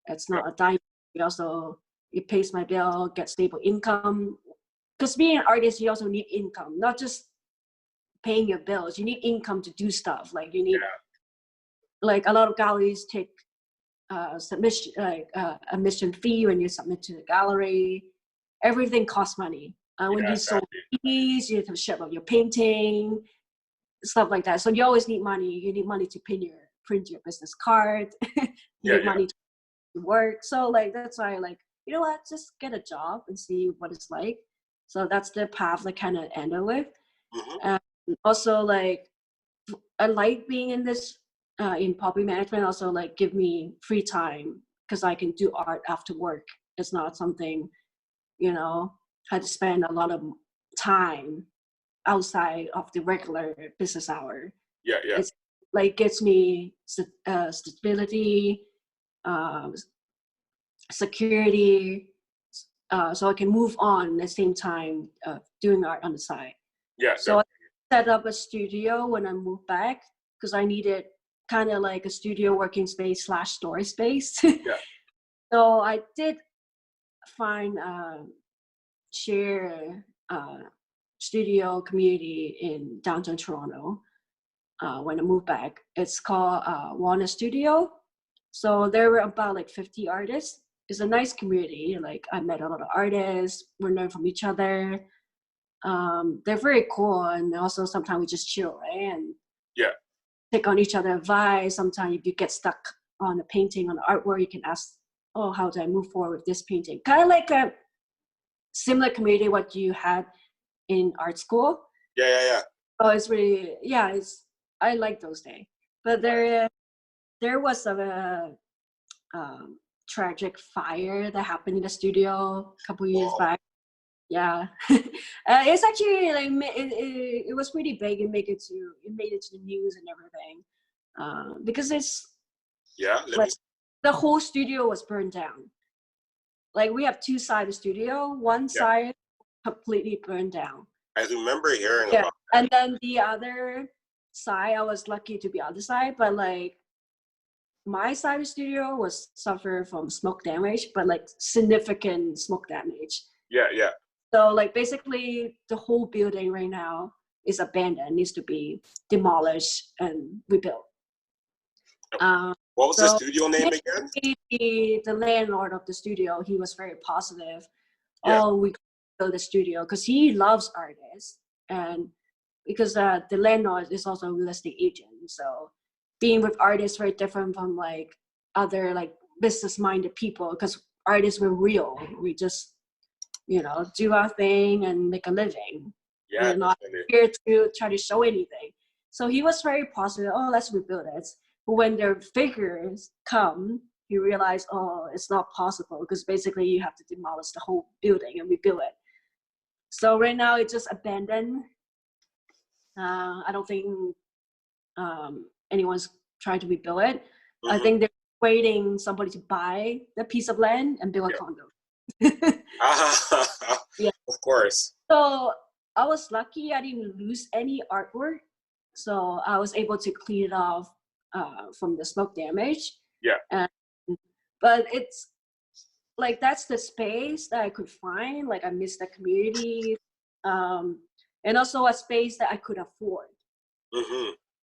It's not a dime. Also, it pays my bill, get stable income. Because being an artist, you also need income, not just paying your bills. You need income to do stuff. Like you need, like a lot of galleries take submission, admission fee when you submit to the gallery. Everything costs money. When you sold fees, you have to ship out your painting, stuff like that. So you always need money. You need money to print your business card. You need money to work. So like that's why I like, you know what, just get a job and see what it's like. So that's the path I kind of ended with. And also like I like being in this in property management. Also like give me free time because I can do art after work. It's not something, you know, I had to spend a lot of time outside of the regular business hour. It's like gives me stability, security, so I can move on at the same time doing art on the side. So I set up a studio when I moved back because I needed kind of like a studio working space / storage space. So I did find share studio community in downtown Toronto when I moved back. It's called Walnut Studio. So there were about like 50 artists. It's a nice community. Like I met a lot of artists. We learn from each other. They're very cool, and also sometimes we just chill, right? And take on each other's advice. Sometimes if you get stuck on a painting, on the artwork, you can ask, "Oh, how do I move forward with this painting?" Kind of like a similar community what you had in art school. Oh, it's really it's I like those days. But there was a tragic fire that happened in the studio a couple years back. It's actually like it was pretty big. It made it to the news and everything because it's like the whole studio was burned down. Like we have two sides of the studio. One side completely burned down. I remember hearing about that. And then the other side, I was lucky to be on the side, but like my side of the studio was suffer from smoke damage, but like significant smoke damage. So like basically the whole building right now is abandoned, needs to be demolished and rebuilt. What was the studio name again? The landlord of the studio, he was very positive. Oh, we build the studio because he loves artists, and because the landlord is also a real estate agent. So being with artists very different from like other like business-minded people, because artists were real. We just, you know, do our thing and make a living. We're not here to try to show anything. So he was very positive. Oh, let's rebuild it. But when their figures come, you realize, oh, it's not possible because basically you have to demolish the whole building and rebuild it. So right now it's just abandoned. I don't think anyone's trying to rebuild it. I think they're waiting somebody to buy the piece of land and build a condo. Of course. So I was lucky I didn't lose any artwork. So I was able to clean it off from the smoke damage. But it's like that's the space that I could find. Like I miss the community, and also a space that I could afford.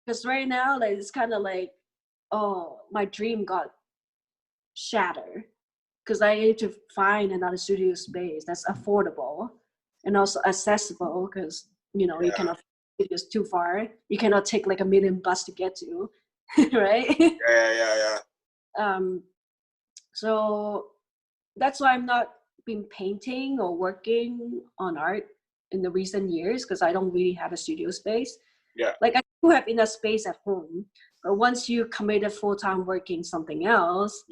Because right now, like it's kind of like, oh, my dream got shattered because I need to find another studio space that's affordable and also accessible. Because you know you cannot, it's too far. You cannot take like $1 million bus to get to, right? So that's why I'm not been painting or working on art in the recent years because I don't really have a studio space. Like I do have enough space at home, but once you committed full-time working something else,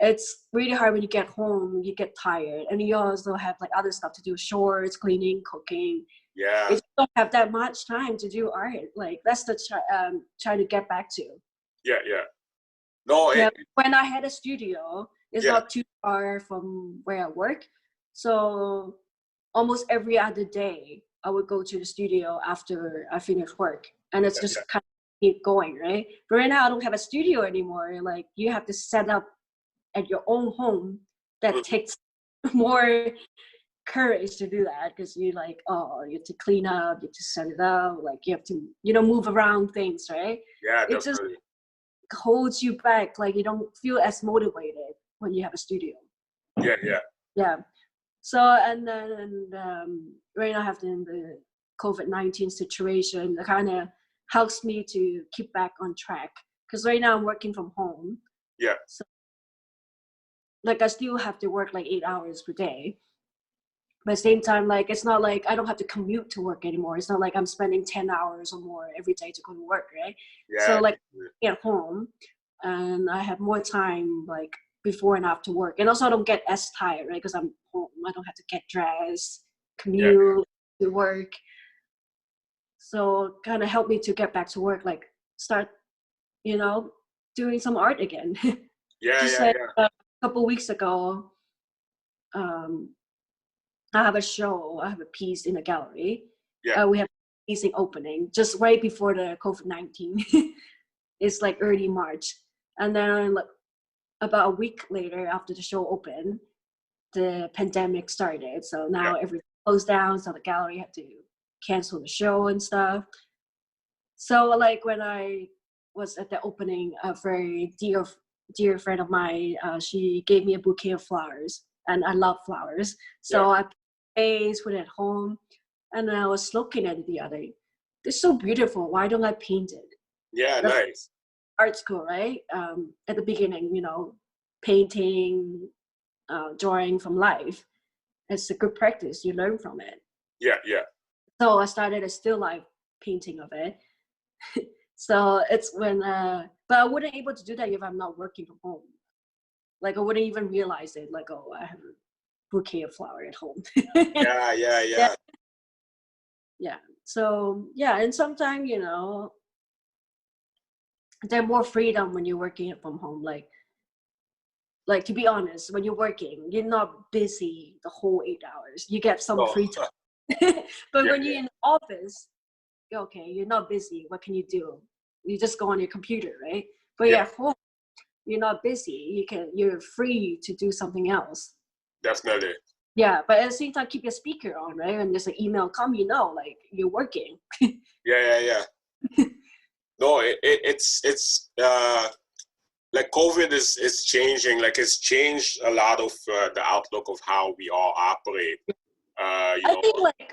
it's really hard when you get home, you get tired, and you also have like other stuff to do, chores, cleaning, cooking. Yeah. You just don't have that much time to do art. Like that's the try to get back to. Yeah. Yeah. No, Yeah, when I had a studio, it's yeah. not too far from where I work. So almost every other day, I would go to the studio after I finish work. And it's just Yeah. kind of keep going, right? But right now, I don't have a studio anymore. Like, you have to set up at your own home. That Mhm. takes more courage to do that, because you like, oh, you have to clean up, you have to set it up, like you have to, move around things, right? Yeah, It just definitely. holds you back. Like, you don't feel as motivated when you have a studio. Yeah. Yeah. Yeah. So, and then right now, having the COVID-19 situation, that kind of helps me to keep back on track, because right now I'm working from home. Yeah. So, like, I still have to work like 8 hours per day. But at the same time, like, it's not like I don't have to commute to work anymore. It's not like I'm spending 10 hours or more every day to go to work, right? So, Yeah. like, at home, and I have more time, like, before and after work. And also, I don't get as tired, right? Because I'm home. I don't have to get dressed, Yeah. commute to work. So, kind of helped me to get back to work, like, start, doing some art again. Yeah. Just Yeah. like Yeah. a couple weeks ago, um, I have a show, I have a piece in a gallery. Yeah. We have a piecing opening just right before the COVID-19. It's like early March. And then like, about a week later, after the show opened, the pandemic started. So Yeah. now everything closed down. So the gallery had to cancel the show and stuff. So like when I was at the opening, a very dear friend of mine, she gave me a bouquet of flowers, and I love flowers. Yeah. So I put it at home, and then I was looking at it the other day. It's so beautiful. Why don't I paint it? Yeah. That's Nice. art school, right? At the beginning, painting, drawing from life. It's a good practice. You learn from it. Yeah. Yeah. So I started a still life painting of it. So it's when, but I wouldn't able to do that if I'm not working from home. Like I wouldn't even realize it. Like, oh, I have a bouquet of flower at home. Yeah. Yeah. Yeah, Yeah. yeah. So yeah, and sometimes there's more freedom when you're working from home. Like to be honest, when you're working, you're not busy the whole 8 hours. You get some No. free time. But Yeah. when you're Yeah. in the office, okay, you're not busy. What can you do? You just go on your computer, right? But Yeah. you're at home, you're not busy. You're free to do something else. Definitely. Yeah, but at the same time, keep your speaker on, right? And there's an email come, like you're working. Yeah. Yeah. Yeah. No, it's like COVID is changing. Like it's changed a lot of the outlook of how we all operate. You I know. think like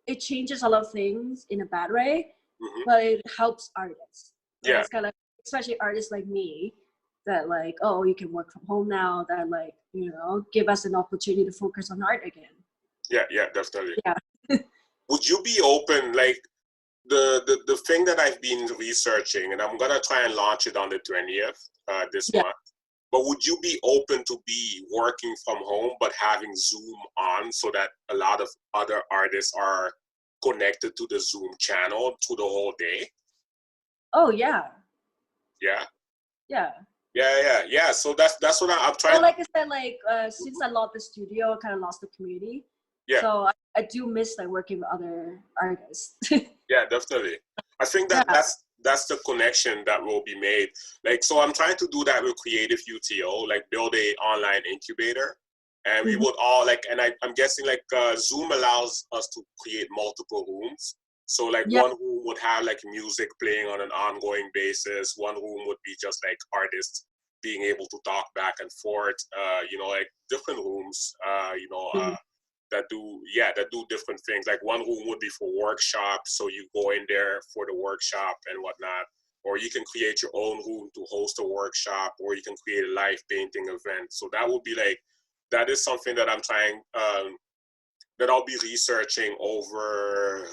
it changes a lot of things in a bad way, Hmm. but it helps artists. Right? Yeah. It's kind of, especially artists like me, that like, oh, you can work from home now. That like, give us an opportunity to focus on art again. Yeah. Yeah. Definitely. Yeah. Would you be open, like the thing that I've been researching, and I'm gonna try and launch it on the 20th this Yeah. month. But would you be open to be working from home but having Zoom on so that a lot of other artists are connected to the Zoom channel through the whole day? Oh yeah. Yeah. Yeah. Yeah. So that's what I'm So trying. like I said, like since I lost the studio, I kind of lost the community. Yeah. So I do miss like working with other artists. Yeah, definitely. I think that Yeah. that's the connection that will be made. Like, so I'm trying to do that with CreativeUTO, like build a online incubator, and we Mhm. would all like, and I'm guessing like Zoom allows us to create multiple rooms. So like Yeah. one room would have like music playing on an ongoing basis. One room would be just like artists being able to talk back and forth. Like different rooms. Mhm. That do different things. Like one room would be for workshops, so you go in there for the workshop and whatnot, or you can create your own room to host a workshop, or you can create a live painting event. So that is something that I'm trying, that I'll be researching over,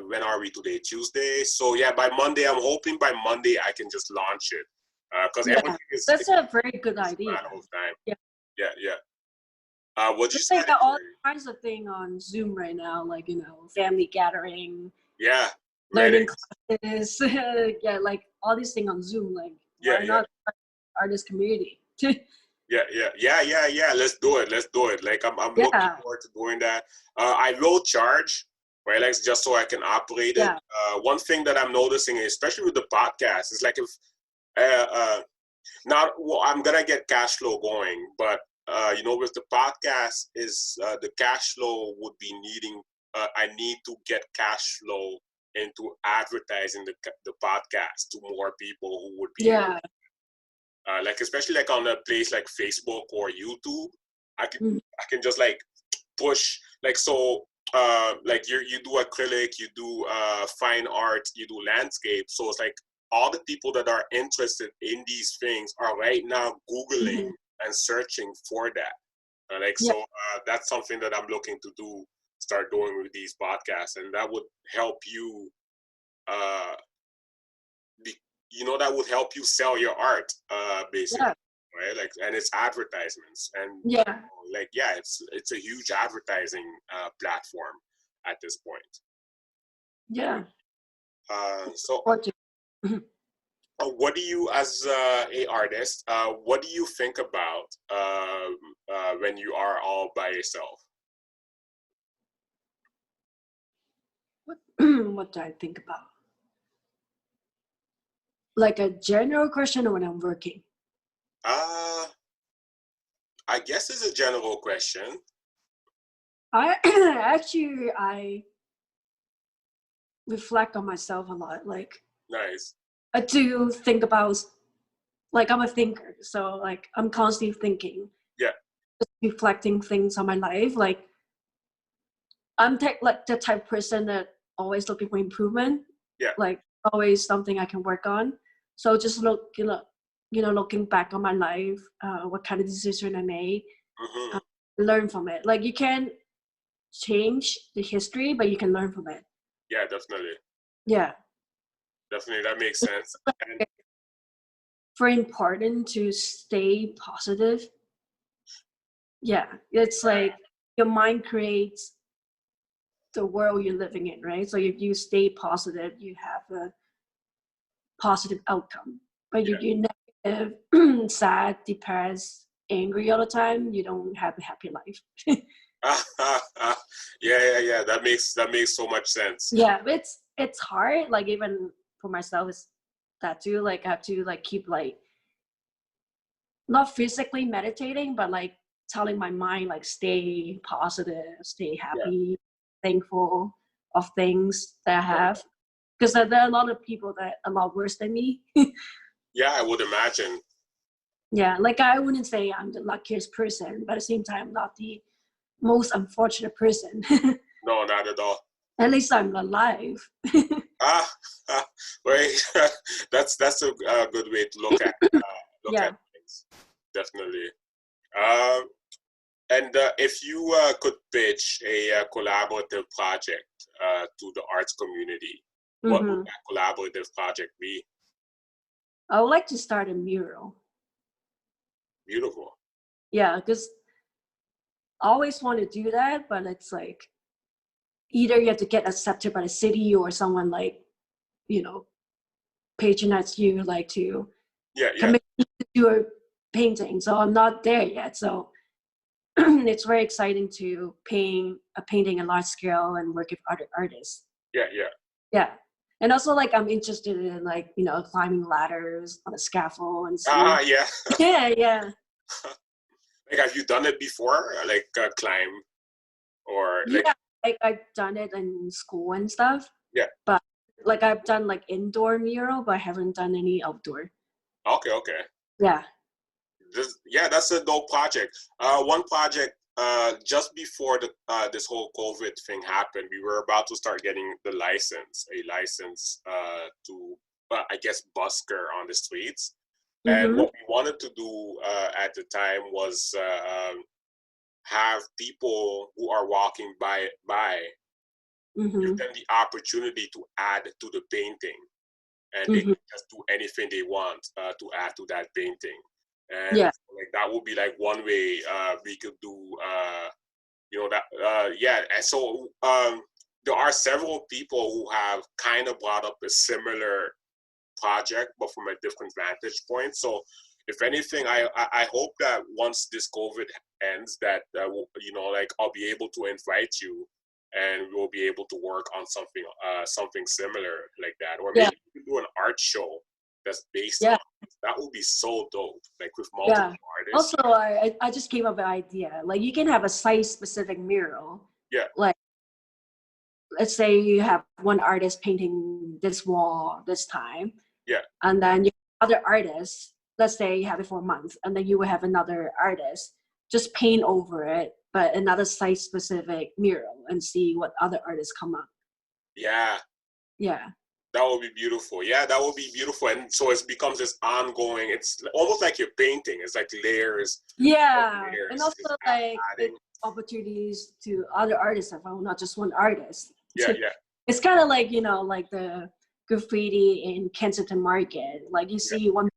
when are we today? Tuesday. So yeah, by Monday, I'm hoping by Monday I can just launch it. because Yeah, everything is that's a very good it's a idea. matter of time. Yeah. Yeah. What you Just said like is all kinds of thing on Zoom right now, like, family gathering, yeah, learning weddings. classes, yeah, like all these things on Zoom. Like, Yeah, why yeah. not artist community? Yeah. Let's do it. Let's do it. Like I'm looking Yeah, forward to doing that. I will charge, right? Like just so I can operate it. yeah, One thing that I'm noticing, especially with the podcast, is like if not well, I'm gonna get cash flow going, but with the podcast, is the cash flow would be needing. I need to get cash flow into advertising the podcast to more people who would be yeah. like especially like on a place like Facebook or YouTube. I can Mm. I can just like push like so like you do acrylic, you do fine art, you do landscape. So it's like all the people that are interested in these things are right now Googling Mhm. and searching for that. Like Yeah, so that's something that I'm looking to do, start doing with these podcasts, and that would help you uh be, that would help you sell your art basically, yeah, right? Like, and it's advertisements, and yeah, like yeah, it's a huge advertising platform at this point. yeah. So What do- Mhm. what do you, as a artist, what do you think about when you are all by yourself? what what do I think about? Like a general question, or when I'm working? uh I guess it's a general question. I actually I reflect on myself a lot. Like, Nice. I do think about, like, I'm a thinker, so like I'm constantly thinking, Yeah. reflecting things on my life. Like, I'm like the type of person that always looking for improvement. Yeah. Like, always something I can work on. So just looking back on my life, what kind of decision I made, Hmm. uh, learn from it. Like, you can't change the history, but you can learn from it. Yeah, definitely. Yeah. Definitely, that makes sense. And It's very important to stay positive. Yeah, it's like your mind creates the world you're living in, right? So if you stay positive, you have a positive outcome. But if yeah. you're negative, sad, depressed, angry all the time, you don't have a happy life. Yeah. That makes so much sense. Yeah, it's hard. Like, even for myself, it's that too. Like, I have to like keep like not physically meditating, but like telling my mind like stay positive, stay Yeah. happy, thankful of things that I Yeah. have. Because there are a lot of people that are a lot worse than me. Yeah, I would imagine. Yeah, like I wouldn't say I'm the luckiest person, but at the same time, not the most unfortunate person. No, not at all. At least I'm alive. Ah, wait. That's a good way to look at Yeah. things. Definitely. Um, and if you could pitch a collaborative project to the arts community, what would Hmm. that collaborative project be? I would like to start a mural. Beautiful. Yeah, because I always want to do that, but it's like either you have to get accepted by the city or someone like, you know, patronize you like to Yeah. commit you to do a painting. So I'm not there yet. So it's very exciting to paint a painting at large scale and work with other artists. Yeah. Yeah. And also like I'm interested in like, climbing ladders on a scaffold and Ah, seeing. yeah. Yeah, yeah. Like, have you done it before? Like, climb or like, Yeah. Like I've done it in school and stuff. yeah. But like I've done like indoor mural, but I haven't done any outdoor. Okay. Yeah. Yeah, that's a dope project. One project, just before this whole COVID thing happened, we were about to start getting a license to, I guess, busker on the streets. And Mm-hmm. what we wanted to do at the time was have people who are walking by give Mm-hmm. them the opportunity to add to the painting. and they can just do anything they want to add to that painting. And Yeah. like that would be like one way we could do that and so there are several people who have kind of brought up a similar project but from a different vantage point. So if anything, I hope that once this COVID ends, that like I'll be able to invite you and we'll be able to work on something similar like that, or maybe we can do an art show that's based on this. That would be so dope, like with multiple artists. Also, I just came up with an idea. Like you can have a site-specific mural. Yeah. Like, let's say you have one artist painting this wall this time. Yeah. And then you have other artists. Let's say you have it for a month, and then you will have another artist just paint over it, but another site-specific mural, and see what other artists come up. Yeah. Yeah. That would be beautiful. Yeah, that would be beautiful. And so it becomes this ongoing, it's almost like you're painting. It's like layers. Yeah. Layers, and also like opportunities to other artists as well, not just one artist. Yeah. It's kind of like, like the graffiti in Kensington Market. Like you see one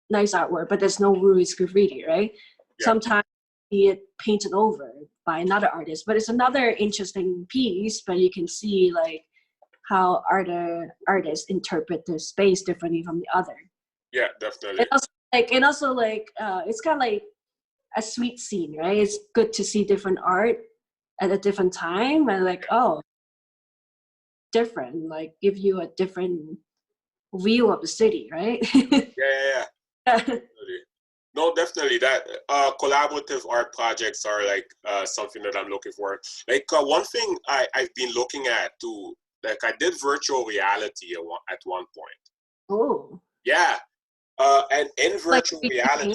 nice artwork, but there's no rules graffiti, right? Yeah. Sometimes you see it painted over by another artist, but it's another interesting piece, but you can see like how artists interpret the space differently from the other. Yeah, definitely. And also it's kind of like a sweet scene, right? It's good to see different art at a different time, and like different, like give you a different view of the city, right? Yeah. Definitely. No, definitely. That collaborative art projects are like something that I'm looking for. Like one thing I've been looking at too. Like I did virtual reality at one point. Oh. Yeah. And in virtual reality.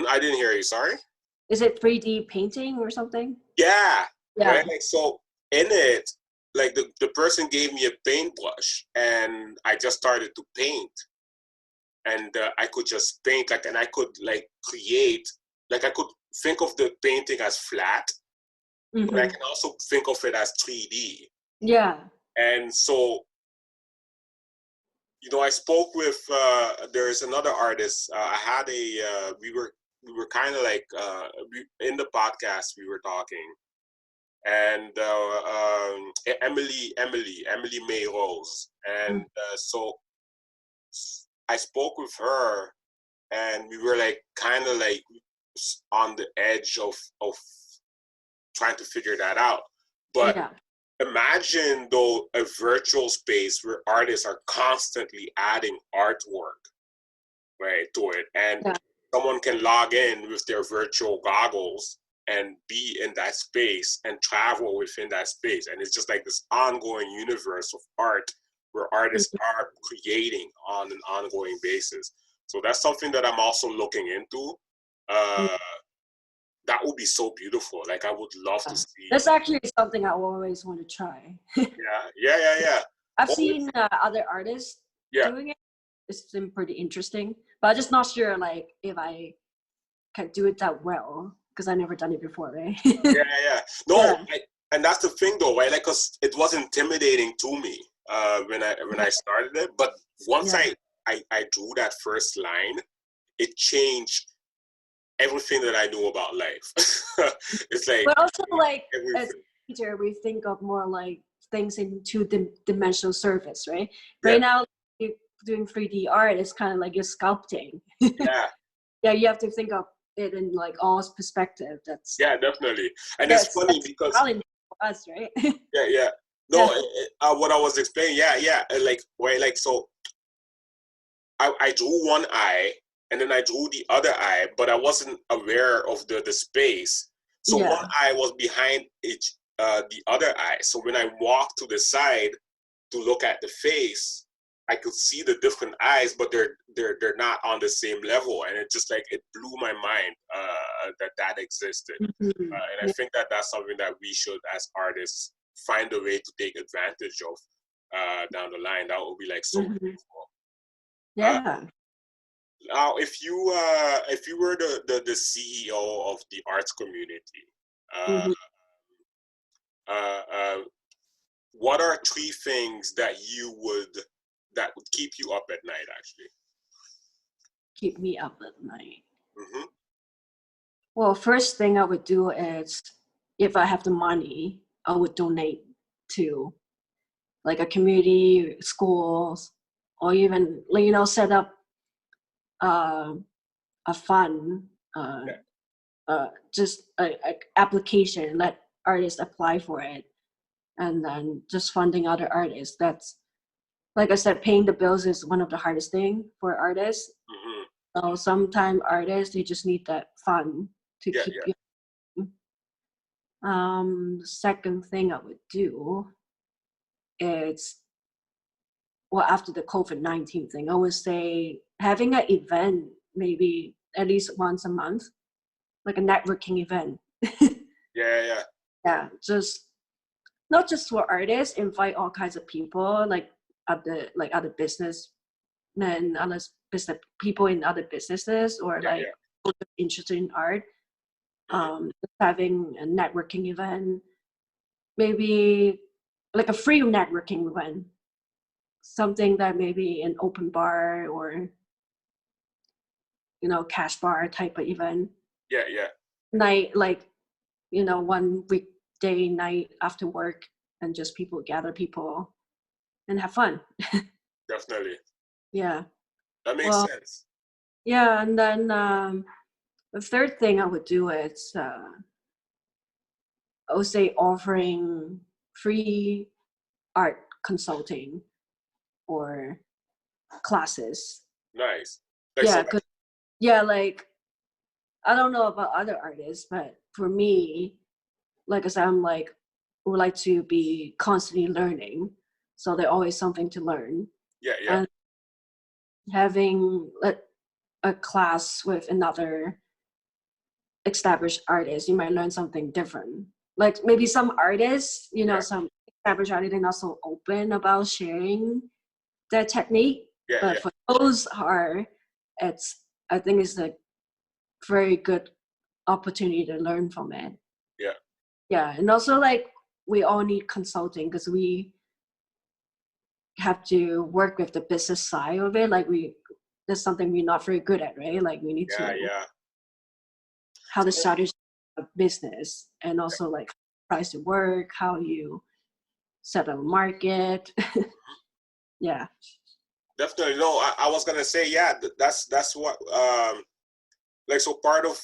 I didn't hear you. Sorry. Is it 3D painting or something? Yeah. Right. Like so, in it, like the person gave me a paintbrush, and I just started to paint, and I could just paint and I could like create, like I could think of the painting as flat, but I can also think of it as 3D. Yeah. And so, I spoke with, there's another artist. I had we were kind of like, in the podcast, we were talking. And Emily May Rose. And so I spoke with her, and we were like kind of like on the edge of trying to figure that out. But imagine though a virtual space where artists are constantly adding artwork, right, to it, and someone can log in with their virtual goggles and be in that space and travel within that space, and it's just like this ongoing universe of art where artists are creating on an ongoing basis. So that's something that I'm also looking into. That would be so beautiful. Like I would love to see. That's actually something I always want to try. Yeah. I've seen other artists doing it. It's been pretty interesting, but I'm just not sure like if I can do it that well, because I never done it before, right? No, and that's the thing though, right? Like, cause it was intimidating to me when I started it, but once I drew that first line, it changed everything that I knew about life. It's like, but also like as a teacher, we think of more like things in two-dimensional surface, right? Right now, you're doing 3D art, it's kind of like you're sculpting. Yeah, you have to think of it in like all perspective. That's definitely, and it's funny because for us, right? No, what I was explaining, like so, I drew one eye, and then I drew the other eye, but I wasn't aware of the space. So one eye was behind the other eye. So when I walked to the side to look at the face, I could see the different eyes, but they're not on the same level, and it just like it blew my mind that existed. And I think that's something that we should, as artists, find a way to take advantage of down the line. That would be like so beautiful. Now, if you were the CEO of the arts community, what are 3 things that you would that would keep you up at night, actually? Keep me up at night. Mm-hmm. Well, first thing I would do is, if I have the money, I would donate to like a community, schools, or even, you know, set up a fund, just a application, let artists apply for it, and then just funding other artists. That's, like I said, paying the bills is one of the hardest thing for artists. Mm-hmm. So sometimes artists, they just need that fund to Yeah, keep yeah. you. The second thing I would do is, well, after the COVID-19 thing, I would say having an event maybe at least once a month, like a networking event. Yeah, yeah. Yeah, just not just for artists, invite all kinds of people, like other business men, other business people in other businesses, or Yeah, like yeah. people interested in art. Mm-hmm. Just having a networking event, maybe like a free networking event, something that maybe an open bar or, you know, cash bar type of event Yeah, yeah. night, like, you know, one weekday night after work, and just people gather people and have fun. Definitely. Yeah. That makes Well, sense. yeah, and then the third thing I would do is, I would say offering free art consulting or classes. Nice. Like, so Yeah, like, 'cause, yeah, like, I don't know about other artists, but for me, like I said, I'm like, would like to be constantly learning. So there's always something to learn. yeah, yeah. And having a class with another established artist, you might learn something different. Like maybe some artists, you know, Yeah, some established artists, they're not so open about sharing their technique. yeah, But yeah, for those are, it's, I think it's a very good opportunity to learn from it. yeah. Yeah, and also like we all need consulting because we have to work with the business side of it. Like that's something we're not very good at, right? Like we need Yeah, to yeah. how to So, start a business, and also like price to work, how you set up a market. Yeah. definitely. No, I was gonna say, yeah, that's what like, so part of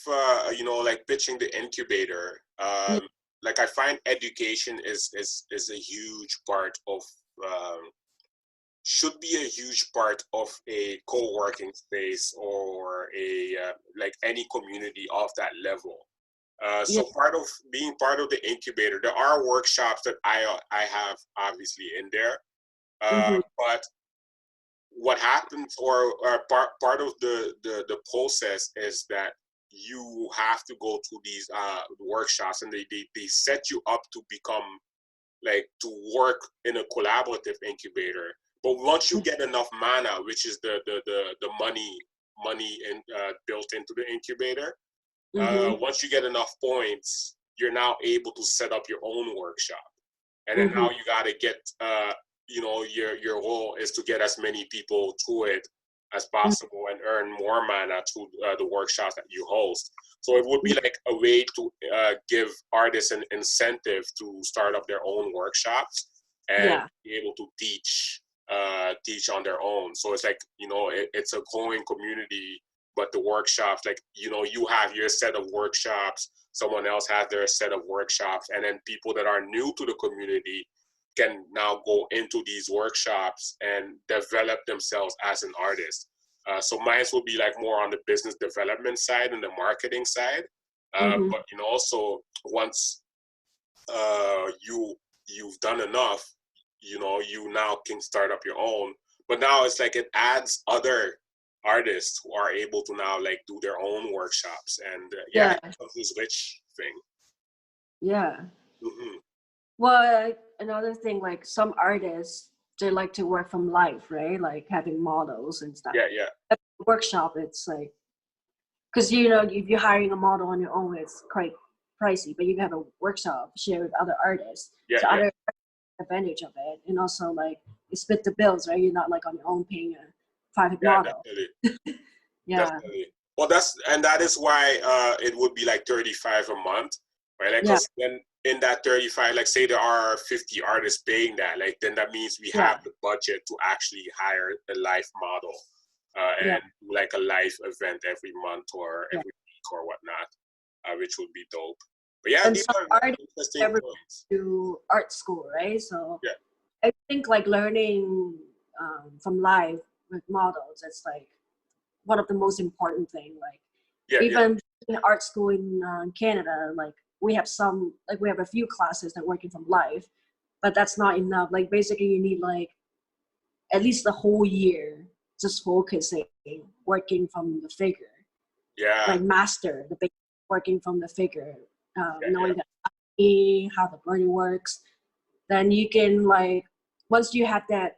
like pitching the incubator, Yeah. like, I find education is a huge part of should be a huge part of a co-working space, or a like any community of that level. Yeah. So part of being part of the incubator, there are workshops that I have obviously in there, Mm-hmm. but what happens, or part of the process, is that you have to go to these workshops, and they set you up to become, like, to work in a collaborative incubator. But once you get enough mana, which is the money built into the incubator, Mm-hmm. once you get enough points, you're now able to set up your own workshop. And then Mm-hmm. now you got to get your role is to get as many people to it as possible, and earn more mana to the workshops that you host. So it would be like a way to give artists an incentive to start up their own workshops and Yeah. be able to teach on their own. So it's like, it's a growing community, but the workshops, like, you have your set of workshops, someone else has their set of workshops, and then people that are new to the community can now go into these workshops and develop themselves as an artist. So mine will be like more on the business development side and the marketing side. Mm-hmm. But also, once you've done enough, you now can start up your own. But now it's like it adds other artists who are able to now, like, do their own workshops, and yeah, Yeah. it becomes this rich thing. Yeah. Hmm. Well, another thing, like some artists, they like to work from life, right? Like having models and stuff. Yeah, yeah, At the workshop, it's like, because you know, if you're hiring a model on your own, it's quite pricey. But you can have a workshop share with other artists, yeah, so yeah, other advantage of it, and also like it split the bills, right? You're not like on your own paying a private Yeah, model. definitely. Yeah, Definitely. Well, that is why it would be like 35 a month, right? Like, yeah, cause then in that 35, like say there are 50 artists paying that, like then that means we yeah, have the budget to actually hire a live model yeah, and do like a live event every month or yeah. every week or whatnot, which would be dope. But yeah, And these some are very artists interesting never points. do art school, right? So Yeah, I think like learning from live with models, it's like one of the most important thing. Like yeah, yeah, even in art school in Canada, like we have a few classes that working from live, but that's not enough. Like basically you need like at least the whole year just focusing working from the figure, yeah, like master the big working from the figure, yeah, yeah, knowing that how the body works. Then you can like once you have that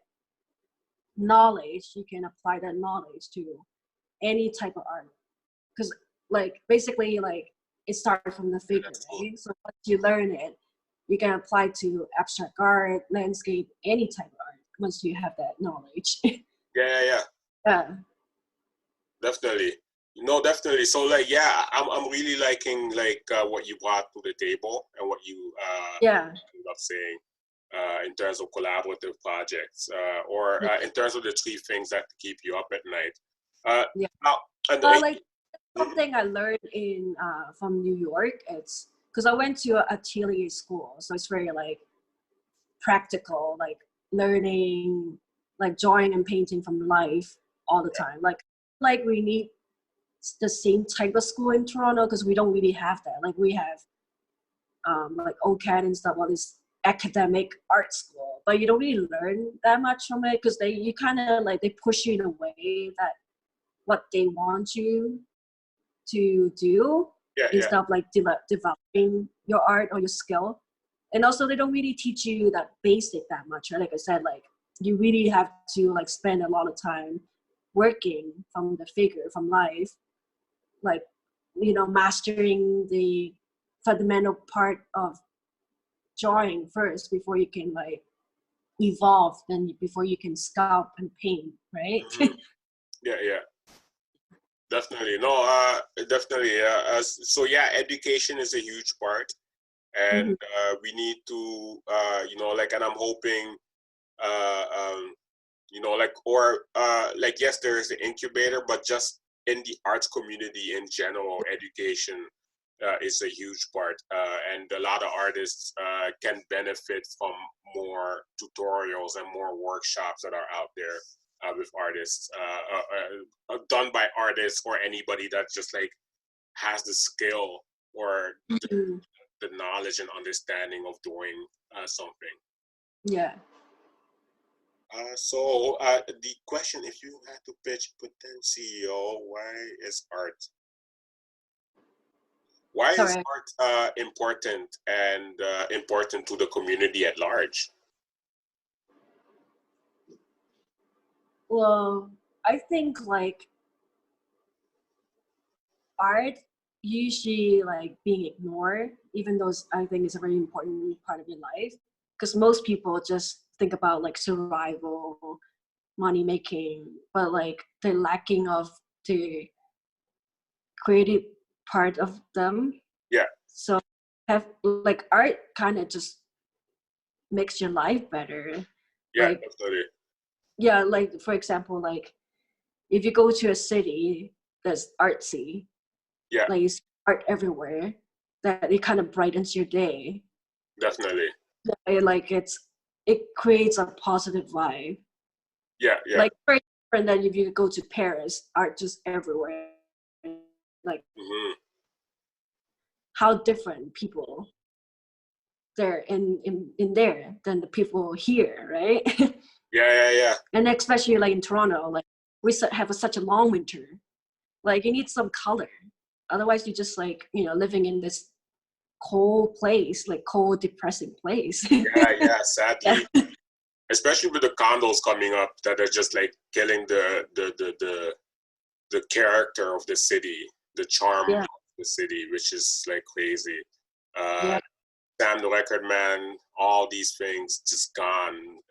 knowledge, you can apply that knowledge to any type of art. Because like basically like it started from the yeah, figure, that's cool. right? So once you learn it, you can apply to abstract art, landscape, any type of art once you have that knowledge. Yeah, yeah, yeah. Yeah. Definitely. No, definitely. So like, yeah, I'm really liking like what you brought to the table and what you Yeah. ended up saying in terms of collaborative projects or Yeah. in terms of the three things that keep you up at night. Uh, Yeah. now, and Like mhm, something I learned in from New York. It's because I went to a atelier school, so it's very like practical, like learning, like drawing and painting from life all the time. Like we need the same type of school in Toronto because we don't really have that. Like we have like OCAD and stuff, all this academic art school, but you don't really learn that much from it because you kind of like they push you in a way that what they want you to do yeah, yeah, instead of like developing your art or your skill. And also they don't really teach you that basic that much, right? Like I said, like you really have to like spend a lot of time working from the figure from life, like mastering the fundamental part of drawing first before you can like evolve, then before you can sculpt and paint, right? hmm, yeah, yeah. Definitely. No, definitely. So yeah, education is a huge part, and Mm-hmm. we need to, like, and I'm hoping, uh, um, like, or like, yes, there is the incubator, but just in the arts community in general, education is a huge part, and a lot of artists can benefit from more tutorials and more workshops that are out there with artists, done by artists or anybody that just like has the skill or Mm-hmm. the knowledge and understanding of doing something. Yeah. So the question, if you had to pitch potential CEO, why is Sorry. art important and important to the community at large? Well, I think like art usually like being ignored, even though I think it's a very important part of your life. Because most people just think about like survival, money making, but like they're lacking of the creative part of them. Yeah, So have like art kind of just makes your life better. yeah, Like definitely. yeah, like for example, like if you go to a city that's artsy, Yeah, like it's art everywhere, that it kind of brightens your day. definitely. Like it creates a positive vibe. Yeah, yeah. Like very different than if you go to Paris, art just everywhere. Like Hmm. how different people there in there than the people here, right? Yeah, yeah, yeah. And especially like in Toronto, like we have such a long winter. Like you need some color. Otherwise, you just like living in this cold place, like cold, depressing place. Yeah, yeah. Yeah. Sadly, especially with the condos coming up that are just like killing the character of the city, the charm Yeah. of the city, which is like crazy. Uh, Yeah. Sam the Record Man all these things just gone.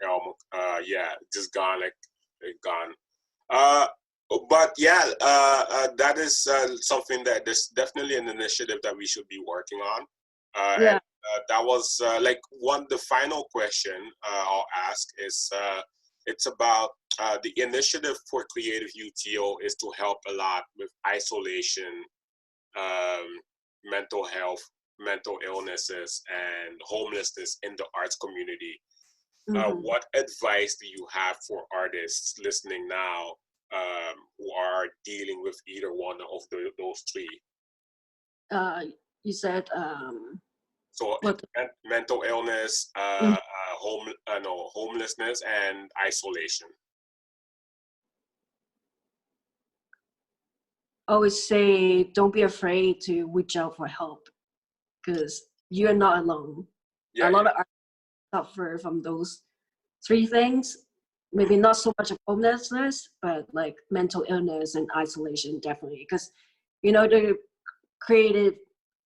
Just gone, gone. But yeah, that is something that there's definitely an initiative that we should be working on. And that was the final question I'll ask is it's about the initiative for CreativeUTO is to help a lot with isolation, mental health, mental illnesses, and homelessness in the arts community. What advice do you have for artists listening now who are dealing with either one of those three? You said so what? Mental illness, homelessness, and isolation. I always say don't be afraid to reach out for help because you're not alone. A lot of artists suffer from those three things. Maybe not so much of homelessness, but like mental illness and isolation, definitely. Because, the creative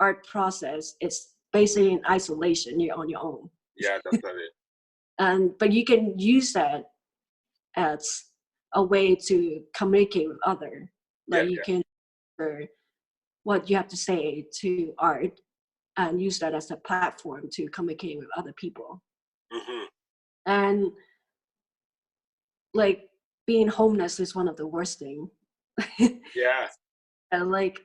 art process, it's basically in isolation. You're on your own. Yeah, definitely. But you can use that as a way to communicate with others. Like you can hear what you have to say to art and use that as a platform to communicate with other people. And like being homeless is one of the worst things. Yeah. And like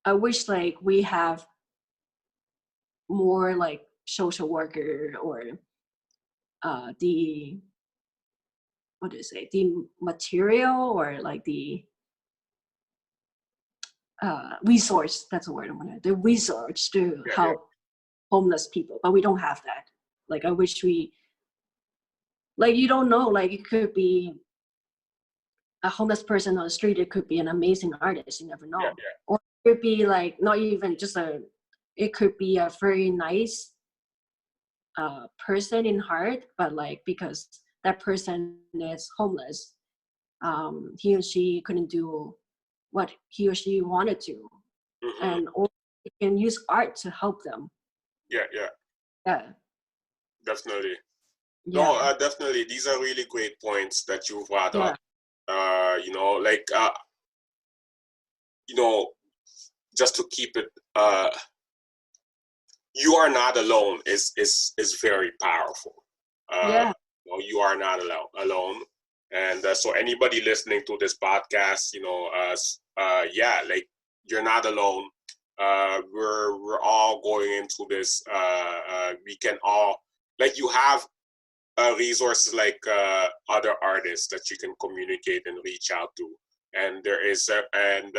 I wish like we have more like social worker or the material or like the resource, that's the word I want the resource to help homeless people, but we don't have that. Like I wish we, like you don't know, like it could be a homeless person on the street, it could be an amazing artist, you never know. Or it could be like not even just it could be a very nice person in heart, but like because that person is homeless, he or she couldn't do what he or she wanted to, and or you can use art to help them. Yeah, definitely. No, definitely, these are really great points that you brought up. Just to keep it, you are not alone is very powerful. You are not alone. And so anybody listening to this podcast, you're not alone. We're all going into this. We can all, like, you have resources like other artists that you can communicate and reach out to. And there is, I'm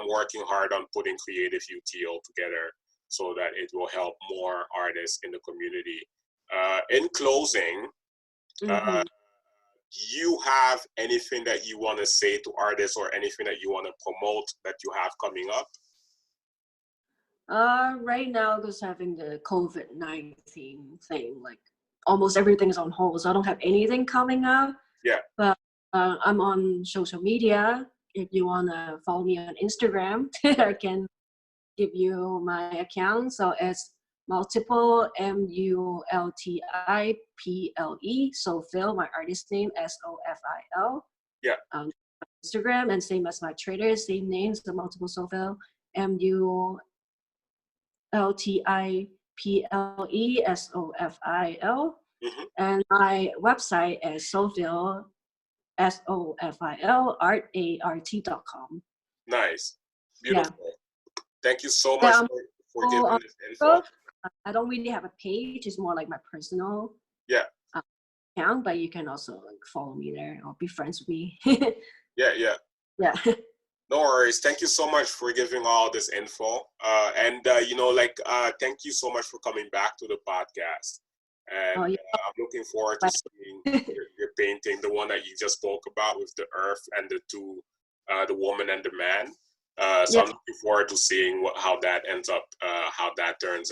working hard on putting CreativeUTO together so that it will help more artists in the community. In closing, you have anything that you want to say to artists or anything that you want to promote that you have coming up? Right now, because having the COVID-19 thing, like almost everything is on hold, so I don't have anything coming up. But I'm on social media. If you want to follow me on Instagram, I can give you my account. So it's multiple MULTIPLE, Sofil, my artist name, SOFIL. Instagram, and same as my trader, same names, the multiple Sofil, MULTIPLE, SOFIL. And my website is Sofil, SOFIL, art.com. Nice. Beautiful. Thank you so much for giving this info. I don't really have a page. It's more like my personal account, but you can also like follow me there or be friends with me. Yeah. No worries. Thank you so much for giving all this info. Thank you so much for coming back to the podcast. And I'm looking forward to seeing your painting, the one that you just spoke about with the earth and the two, the woman and the man. I'm looking forward to seeing how that ends up, how that turns out.